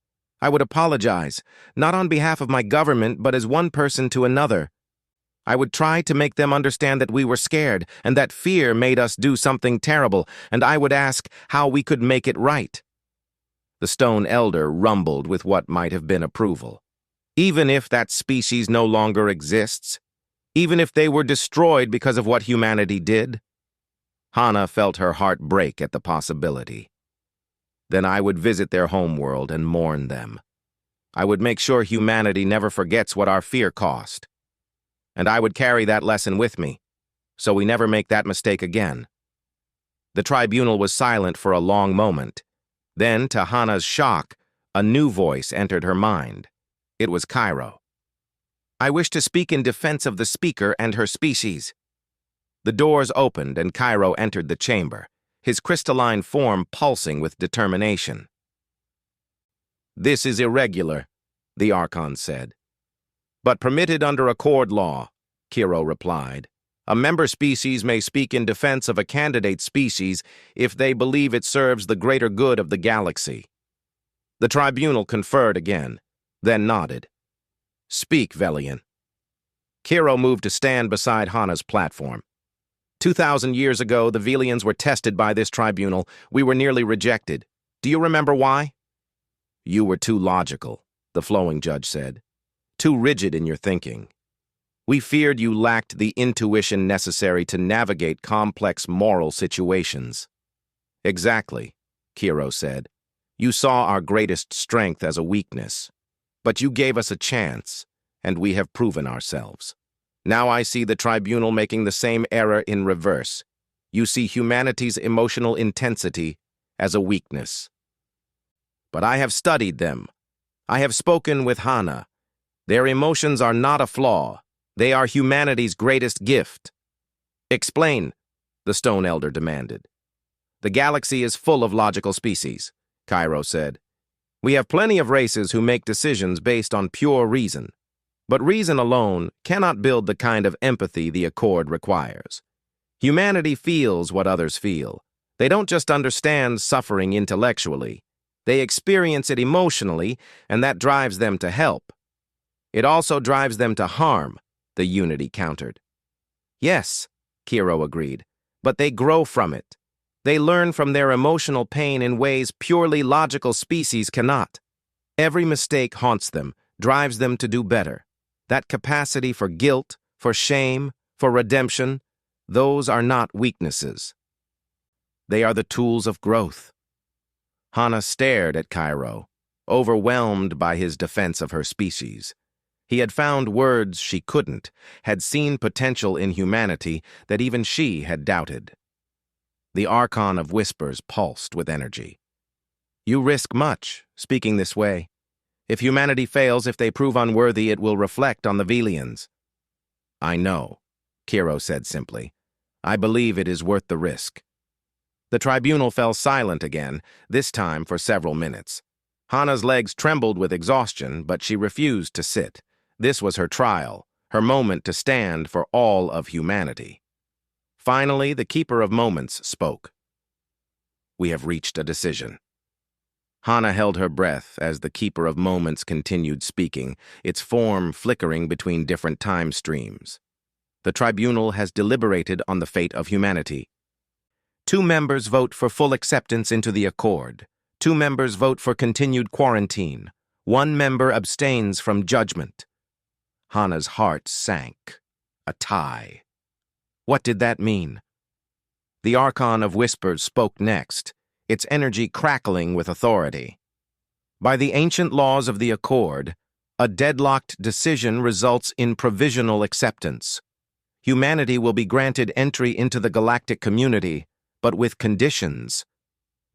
I would apologize, not on behalf of my government, but as one person to another. I would try to make them understand that we were scared and that fear made us do something terrible, and I would ask how we could make it right. The stone elder rumbled with what might have been approval. Even if that species no longer exists, even if they were destroyed because of what humanity did, Hana felt her heart break at the possibility. Then I would visit their homeworld and mourn them. I would make sure humanity never forgets what our fear cost. And I would carry that lesson with me, so we never make that mistake again. The tribunal was silent for a long moment. Then, to Hana's shock, a new voice entered her mind. It was Cairo. I wish to speak in defense of the speaker and her species. The doors opened and Cairo entered the chamber, his crystalline form pulsing with determination. This is irregular, the Archon said. But permitted under Accord law, Kiro replied. A member species may speak in defense of a candidate species if they believe it serves the greater good of the galaxy. The tribunal conferred again, then nodded. Speak, Velian. Kiro moved to stand beside Hana's platform. 2,000 years ago, the Velians were tested by this tribunal. We were nearly rejected. Do you remember why? You were too logical, the flowing judge said. Too rigid in your thinking. We feared you lacked the intuition necessary to navigate complex moral situations. Exactly, Kiro said. You saw our greatest strength as a weakness. But you gave us a chance, and we have proven ourselves. Now I see the tribunal making the same error in reverse. You see humanity's emotional intensity as a weakness. But I have studied them. I have spoken with Hana. Their emotions are not a flaw. They are humanity's greatest gift. Explain, the Stone Elder demanded. The galaxy is full of logical species, Kiro said. We have plenty of races who make decisions based on pure reason. But reason alone cannot build the kind of empathy the Accord requires. Humanity feels what others feel. They don't just understand suffering intellectually. They experience it emotionally, and that drives them to help. It also drives them to harm, the Unity countered. Yes, Kiro agreed, but they grow from it. They learn from their emotional pain in ways purely logical species cannot. Every mistake haunts them, drives them to do better. That capacity for guilt, for shame, for redemption, those are not weaknesses. They are the tools of growth. Hana stared at Kiro, overwhelmed by his defense of her species. He had found words she couldn't, had seen potential in humanity that even she had doubted. The Archon of Whispers pulsed with energy. You risk much, speaking this way. If humanity fails, if they prove unworthy, it will reflect on the Velians. I know, Kiro said simply. I believe it is worth the risk. The tribunal fell silent again, this time for several minutes. Hana's legs trembled with exhaustion, but she refused to sit. This was her trial, her moment to stand for all of humanity. Finally, the Keeper of Moments spoke. We have reached a decision. Hana held her breath as the Keeper of Moments continued speaking, its form flickering between different time streams. The tribunal has deliberated on the fate of humanity. 2 members vote for full acceptance into the Accord. 2 members vote for continued quarantine. 1 member abstains from judgment. Hana's heart sank. A tie. What did that mean? The Archon of Whispers spoke next, its energy crackling with authority. By the ancient laws of the Accord, a deadlocked decision results in provisional acceptance. Humanity will be granted entry into the galactic community, but with conditions.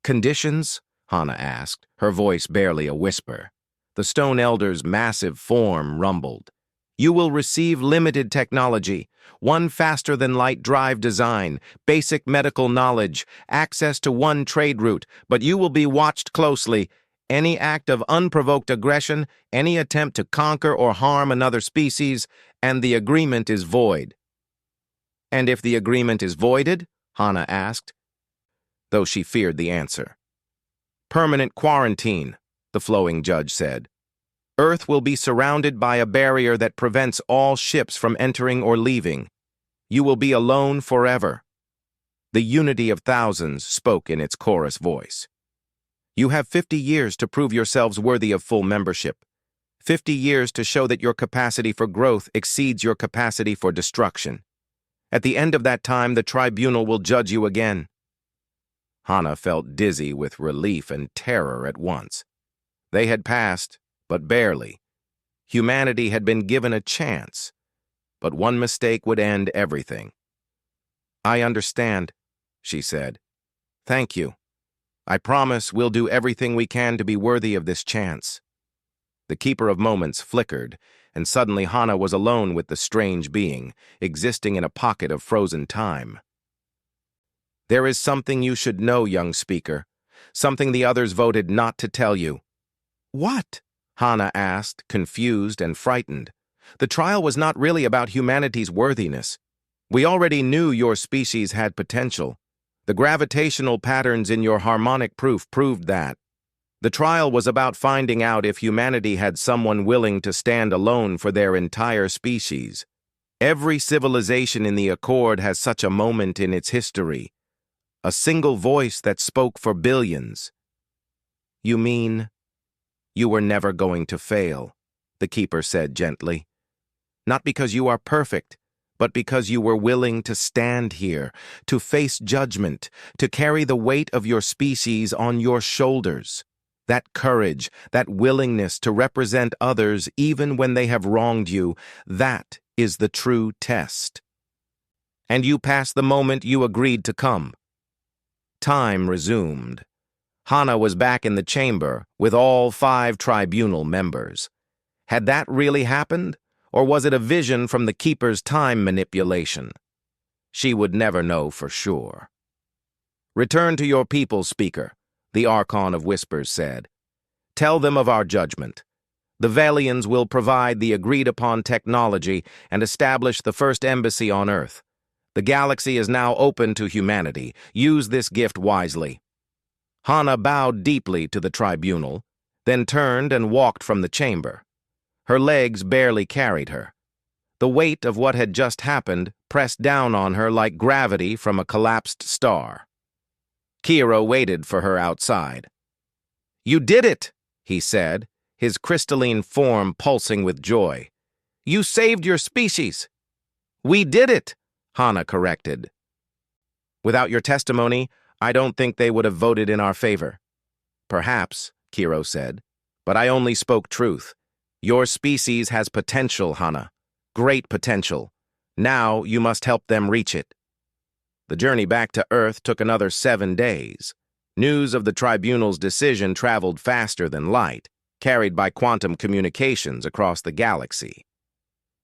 Conditions? Hana asked, her voice barely a whisper. The Stone Elder's massive form rumbled. You will receive limited technology, 1 faster-than-light drive design, basic medical knowledge, access to 1 trade route, but you will be watched closely. Any act of unprovoked aggression, any attempt to conquer or harm another species, and the agreement is void. And if the agreement is voided? Hana asked, though she feared the answer. Permanent quarantine, the flowing judge said. Earth will be surrounded by a barrier that prevents all ships from entering or leaving. You will be alone forever. The Unity of Thousands spoke in its chorus voice. You have 50 years to prove yourselves worthy of full membership. 50 years to show that your capacity for growth exceeds your capacity for destruction. At the end of that time, the tribunal will judge you again. Hana felt dizzy with relief and terror at once. They had passed, but barely. Humanity had been given a chance, but 1 mistake would end everything. I understand, she said. Thank you. I promise we'll do everything we can to be worthy of this chance. The Keeper of Moments flickered, and suddenly Hana was alone with the strange being, existing in a pocket of frozen time. There is something you should know, young speaker, something the others voted not to tell you. What? Hana asked, confused and frightened. The trial was not really about humanity's worthiness. We already knew your species had potential. The gravitational patterns in your harmonic proof proved that. The trial was about finding out if humanity had someone willing to stand alone for their entire species. Every civilization in the Accord has such a moment in its history. A single voice that spoke for billions. You mean you were never going to fail, the Keeper said gently. Not because you are perfect, but because you were willing to stand here, to face judgment, to carry the weight of your species on your shoulders. That courage, that willingness to represent others even when they have wronged you, that is the true test. And you passed the moment you agreed to come. Time resumed. Hana was back in the chamber with all 5 tribunal members. Had that really happened, or was it a vision from the Keeper's time manipulation? She would never know for sure. Return to your people, Speaker, the Archon of Whispers said. Tell them of our judgment. The Valians will provide the agreed-upon technology and establish the first embassy on Earth. The galaxy is now open to humanity. Use this gift wisely. Hana bowed deeply to the tribunal, then turned and walked from the chamber. Her legs barely carried her. The weight of what had just happened pressed down on her like gravity from a collapsed star. Kira waited for her outside. You did it, he said, his crystalline form pulsing with joy. You saved your species. We did it, Hana corrected. Without your testimony, I don't think they would have voted in our favor. Perhaps, Kiro said, but I only spoke truth. Your species has potential, Hana. Great potential. Now you must help them reach it. The journey back to Earth took another 7 days. News of the tribunal's decision traveled faster than light, carried by quantum communications across the galaxy.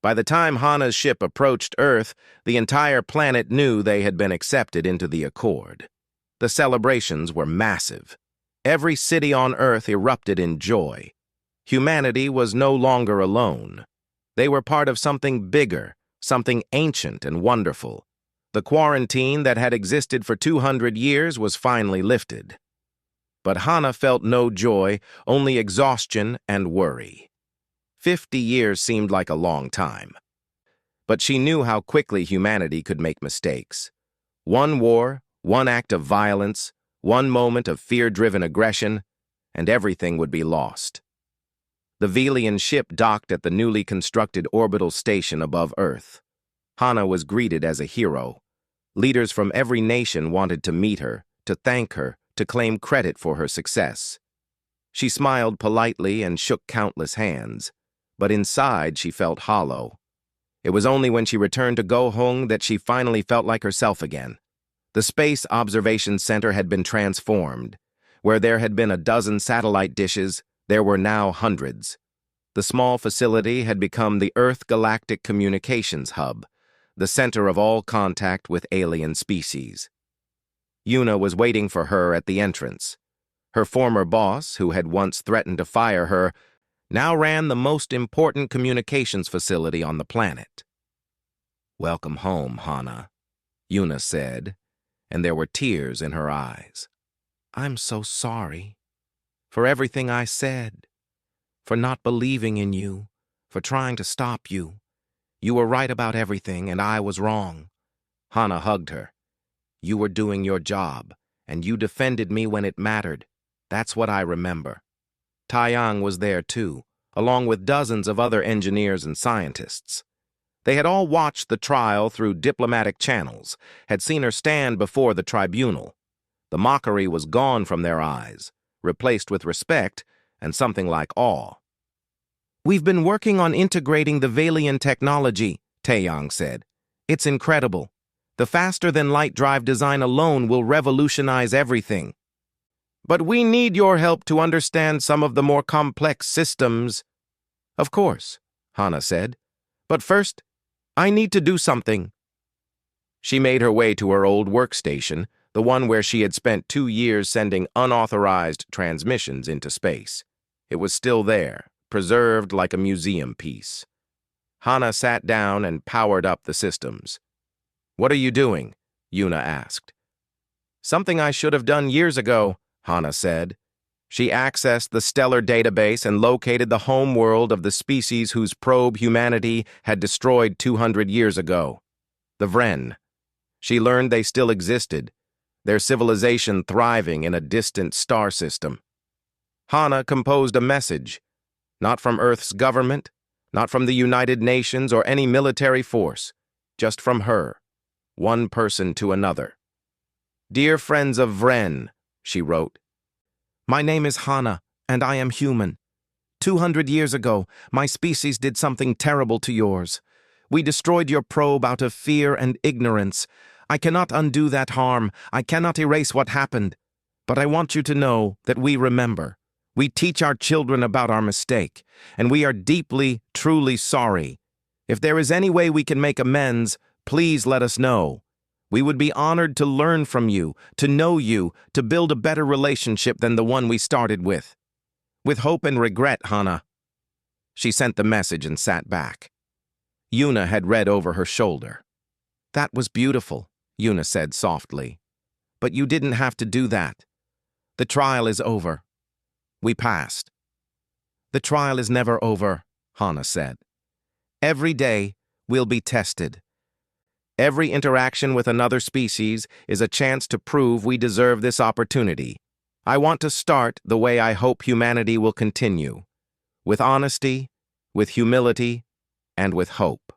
By the time Hana's ship approached Earth, the entire planet knew they had been accepted into the Accord. The celebrations were massive. Every city on Earth erupted in joy. Humanity was no longer alone. They were part of something bigger, something ancient and wonderful. The quarantine that had existed for 200 years was finally lifted. But Hana felt no joy, only exhaustion and worry. 50 years seemed like a long time. But she knew how quickly humanity could make mistakes. One war, one act of violence, one moment of fear-driven aggression, and everything would be lost. The Velian ship docked at the newly constructed orbital station above Earth. Hana was greeted as a hero. Leaders from every nation wanted to meet her, to thank her, to claim credit for her success. She smiled politely and shook countless hands, but inside she felt hollow. It was only when she returned to Gohong that she finally felt like herself again. The Space Observation Center had been transformed. Where there had been a dozen satellite dishes, there were now hundreds. The small facility had become the Earth Galactic Communications Hub, the center of all contact with alien species. Yuna was waiting for her at the entrance. Her former boss, who had once threatened to fire her, now ran the most important communications facility on the planet. Welcome home, Hana, Yuna said, and there were tears in her eyes. I'm so sorry. For everything I said, for not believing in you, for trying to stop you. You were right about everything, and I was wrong. Hana hugged her. You were doing your job, and you defended me when it mattered. That's what I remember. Taiyang was there too, along with dozens of other engineers and scientists. They had all watched the trial through diplomatic channels, had seen her stand before the tribunal. The mockery was gone from their eyes, replaced with respect and something like awe. We've been working on integrating the Valian technology, Taeyang said. It's incredible. The faster-than-light drive design alone will revolutionize everything. But we need your help to understand some of the more complex systems. Of course, Hana said. But first, I need to do something. She made her way to her old workstation, the one where she had spent 2 years sending unauthorized transmissions into space. It was still there, preserved like a museum piece. Hana sat down and powered up the systems. "What are you doing?" Yuna asked. "Something I should have done years ago," Hana said. She accessed the stellar database and located the home world of the species whose probe humanity had destroyed 200 years ago. The Vren. She learned they still existed, their civilization thriving in a distant star system. Hana composed a message, not from Earth's government, not from the United Nations or any military force, just from her, one person to another. "Dear friends of Vren," she wrote, "my name is Hana, and I am human. 200 years ago, my species did something terrible to yours. We destroyed your probe out of fear and ignorance. I cannot undo that harm. I cannot erase what happened. But I want you to know that we remember. We teach our children about our mistake, and we are deeply, truly sorry. If there is any way we can make amends, please let us know. We would be honored to learn from you, to know you, to build a better relationship than the one we started with. With hope and regret, Hana." She sent the message and sat back. Yuna had read over her shoulder. "That was beautiful," Yuna said softly. "But you didn't have to do that. The trial is over. We passed." "The trial is never over," Hana said. "Every day, we'll be tested. Every interaction with another species is a chance to prove we deserve this opportunity. I want to start the way I hope humanity will continue, with honesty, with humility, and with hope."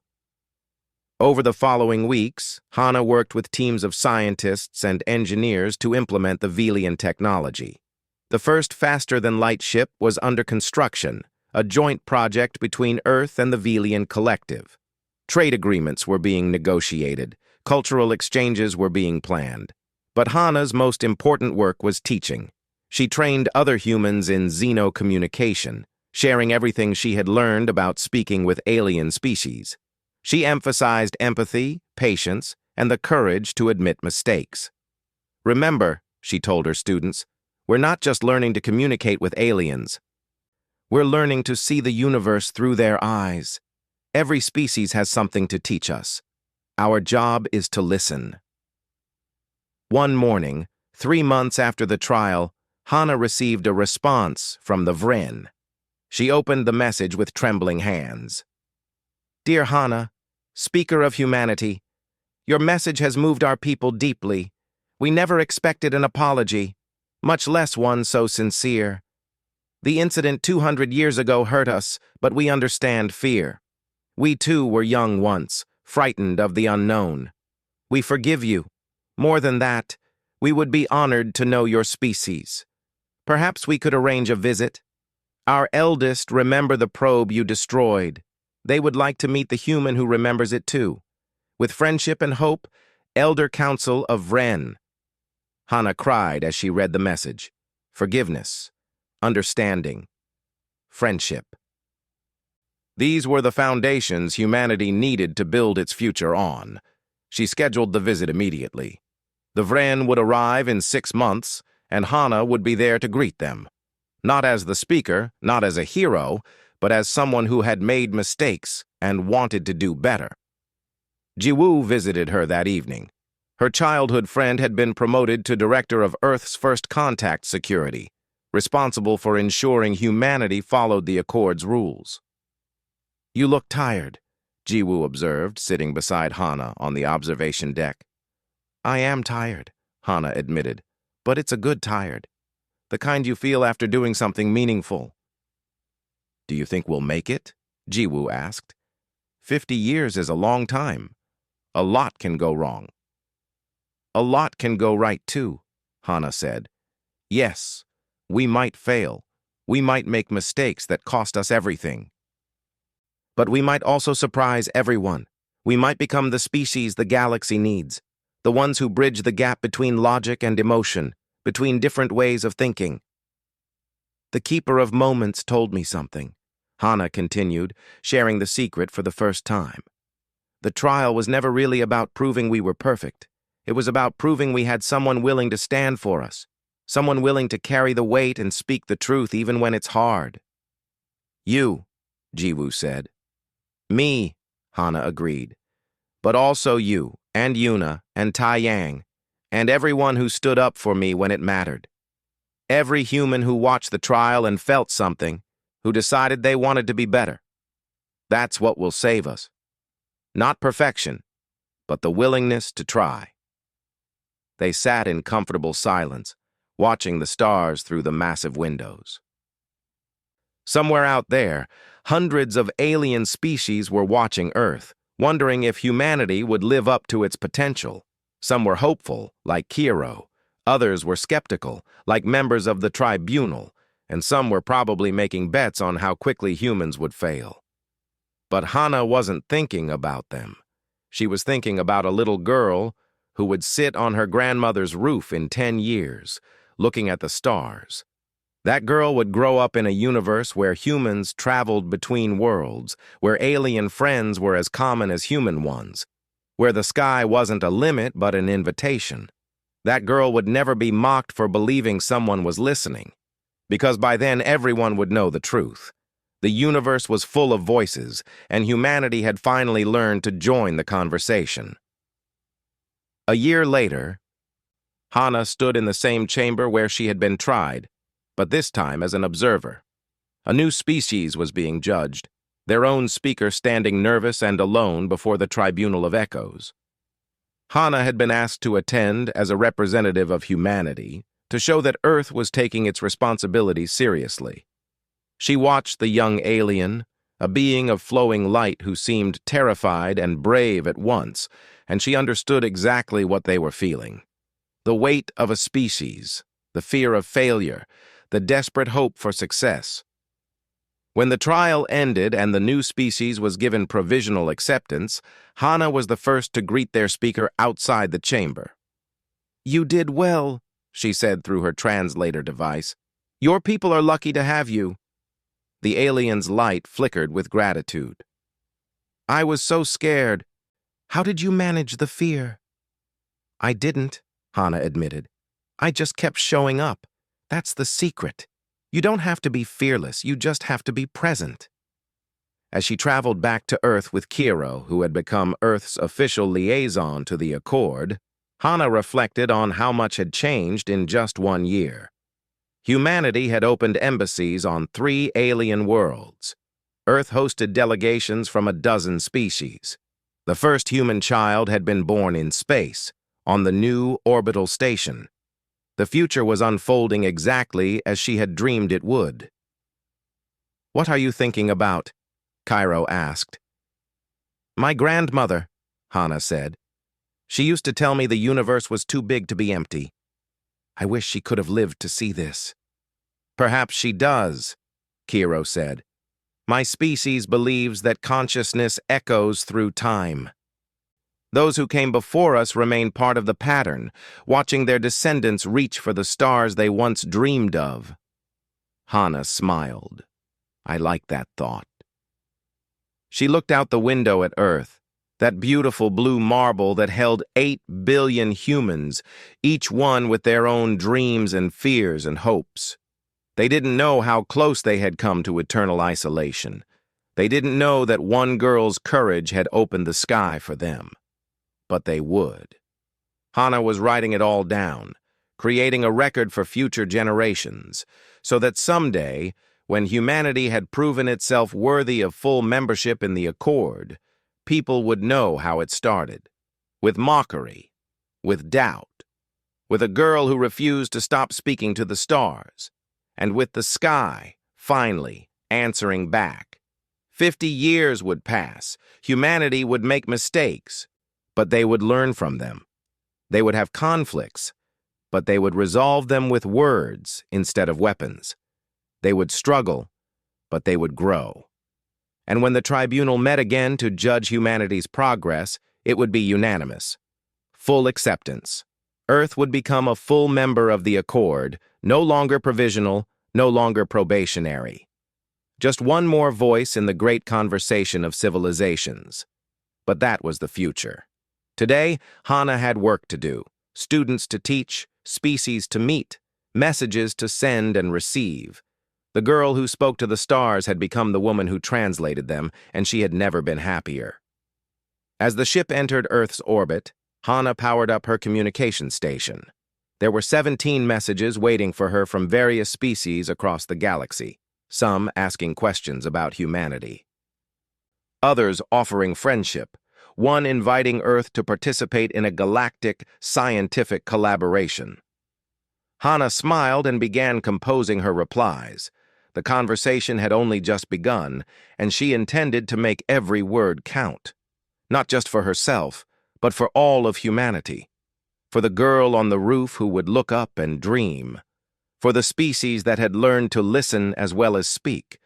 Over the following weeks, Hana worked with teams of scientists and engineers to implement the Velian technology. The first faster-than-light ship was under construction, a joint project between Earth and the Velian Collective. Trade agreements were being negotiated, cultural exchanges were being planned. But Hana's most important work was teaching. She trained other humans in xenocommunication, sharing everything she had learned about speaking with alien species. She emphasized empathy, patience, and the courage to admit mistakes. "Remember," she told her students, "we're not just learning to communicate with aliens. We're learning to see the universe through their eyes. Every species has something to teach us. Our job is to listen." One morning, 3 months after the trial, Hana received a response from the Vren. She opened the message with trembling hands. "Dear Hana, Speaker of Humanity, your message has moved our people deeply. We never expected an apology, much less one so sincere. The incident 200 years ago hurt us, but we understand fear. We too were young once, frightened of the unknown. We forgive you. More than that, we would be honored to know your species. Perhaps we could arrange a visit. Our eldest remember the probe you destroyed. They would like to meet the human who remembers it too. With friendship and hope, Elder Council of Vren." Hana cried as she read the message. Forgiveness, understanding, friendship. These were the foundations humanity needed to build its future on. She scheduled the visit immediately. The Vren would arrive in 6 months, and Hana would be there to greet them. Not as the speaker, not as a hero, but as someone who had made mistakes and wanted to do better. Jiwoo visited her that evening. Her childhood friend had been promoted to director of Earth's First Contact Security, responsible for ensuring humanity followed the Accord's rules. "You look tired," Jiwoo observed, sitting beside Hana on the observation deck. "I am tired," Hana admitted, "but it's a good tired. The kind you feel after doing something meaningful." "Do you think we'll make it?" Jiwoo asked. 50 years is a long time. A lot can go wrong." "A lot can go right too," Hana said. "Yes, we might fail. We might make mistakes that cost us everything. But we might also surprise everyone. We might become the species the galaxy needs, the ones who bridge the gap between logic and emotion, between different ways of thinking." "The Keeper of Moments told me something," Hana continued, sharing the secret for the first time. "The trial was never really about proving we were perfect. It was about proving we had someone willing to stand for us, someone willing to carry the weight and speak the truth even when it's hard." "You," Jiwoo said. Me, Hana agreed. But also you, and Yuna, and Tai Yang, and everyone who stood up for me when it mattered. Every human who watched the trial and felt something, who decided they wanted to be better. That's what will save us. Not perfection, but the willingness to try. They sat in comfortable silence, watching the stars through the massive windows. Somewhere out there, hundreds of alien species were watching Earth, wondering if humanity would live up to its potential. Some were hopeful, like Kiro. Others were skeptical, like members of the tribunal, and some were probably making bets on how quickly humans would fail. But Hana wasn't thinking about them. She was thinking about a little girl who would sit on her grandmother's roof in 10 years, looking at the stars. That girl would grow up in a universe where humans traveled between worlds, where alien friends were as common as human ones, where the sky wasn't a limit but an invitation. That girl would never be mocked for believing someone was listening, because by then everyone would know the truth. The universe was full of voices, and humanity had finally learned to join the conversation. A year later, Hana stood in the same chamber where she had been tried, but this time as an observer. A new species was being judged, their own speaker standing nervous and alone before the tribunal of echoes. Hana had been asked to attend as a representative of humanity to show that Earth was taking its responsibilities seriously. She watched the young alien, a being of flowing light who seemed terrified and brave at once, and she understood exactly what they were feeling. The weight of a species, the fear of failure, the desperate hope for success. When the trial ended and the new species was given provisional acceptance, Hana was the first to greet their speaker outside the chamber. "You did well," she said through her translator device. "Your people are lucky to have you." The alien's light flickered with gratitude. "I was so scared. How did you manage the fear?" "I didn't," Hana admitted. "I just kept showing up. That's the secret. You don't have to be fearless, you just have to be present." As she traveled back to Earth with Kiro, who had become Earth's official liaison to the Accord, Hana reflected on how much had changed in just 1 year. Humanity had opened embassies on 3 alien worlds. Earth hosted delegations from a dozen species. The first human child had been born in space, on the new orbital station. The future was unfolding exactly as she had dreamed it would. "What are you thinking about?" Cairo asked. "My grandmother," Hana said. "She used to tell me the universe was too big to be empty. I wish she could have lived to see this." "Perhaps she does," Kiro said. "My species believes that consciousness echoes through time. Those who came before us remain part of the pattern, watching their descendants reach for the stars they once dreamed of." Hana smiled. "I like that thought." She looked out the window at Earth, that beautiful blue marble that held 8 billion humans, each one with their own dreams and fears and hopes. They didn't know how close they had come to eternal isolation. They didn't know that one girl's courage had opened the sky for them. But they would. Hana was writing it all down, creating a record for future generations, so that someday, when humanity had proven itself worthy of full membership in the Accord, people would know how it started. With mockery, with doubt, with a girl who refused to stop speaking to the stars, and with the sky, finally, answering back. 50 years would pass, humanity would make mistakes, but they would learn from them. They would have conflicts, but they would resolve them with words instead of weapons. They would struggle, but they would grow. And when the tribunal met again to judge humanity's progress, it would be unanimous. Full acceptance. Earth would become a full member of the Accord, no longer provisional, no longer probationary. Just one more voice in the great conversation of civilizations. But that was the future. Today, Hana had work to do, students to teach, species to meet, messages to send and receive. The girl who spoke to the stars had become the woman who translated them, and she had never been happier. As the ship entered Earth's orbit, Hana powered up her communication station. There were 17 messages waiting for her from various species across the galaxy, some asking questions about humanity. Others offering friendship, one inviting Earth to participate in a galactic scientific collaboration. Hana smiled and began composing her replies. The conversation had only just begun, and she intended to make every word count, not just for herself, but for all of humanity. For the girl on the roof who would look up and dream, for the species that had learned to listen as well as speak,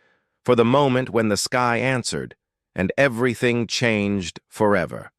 for the moment when the sky answered, and everything changed forever.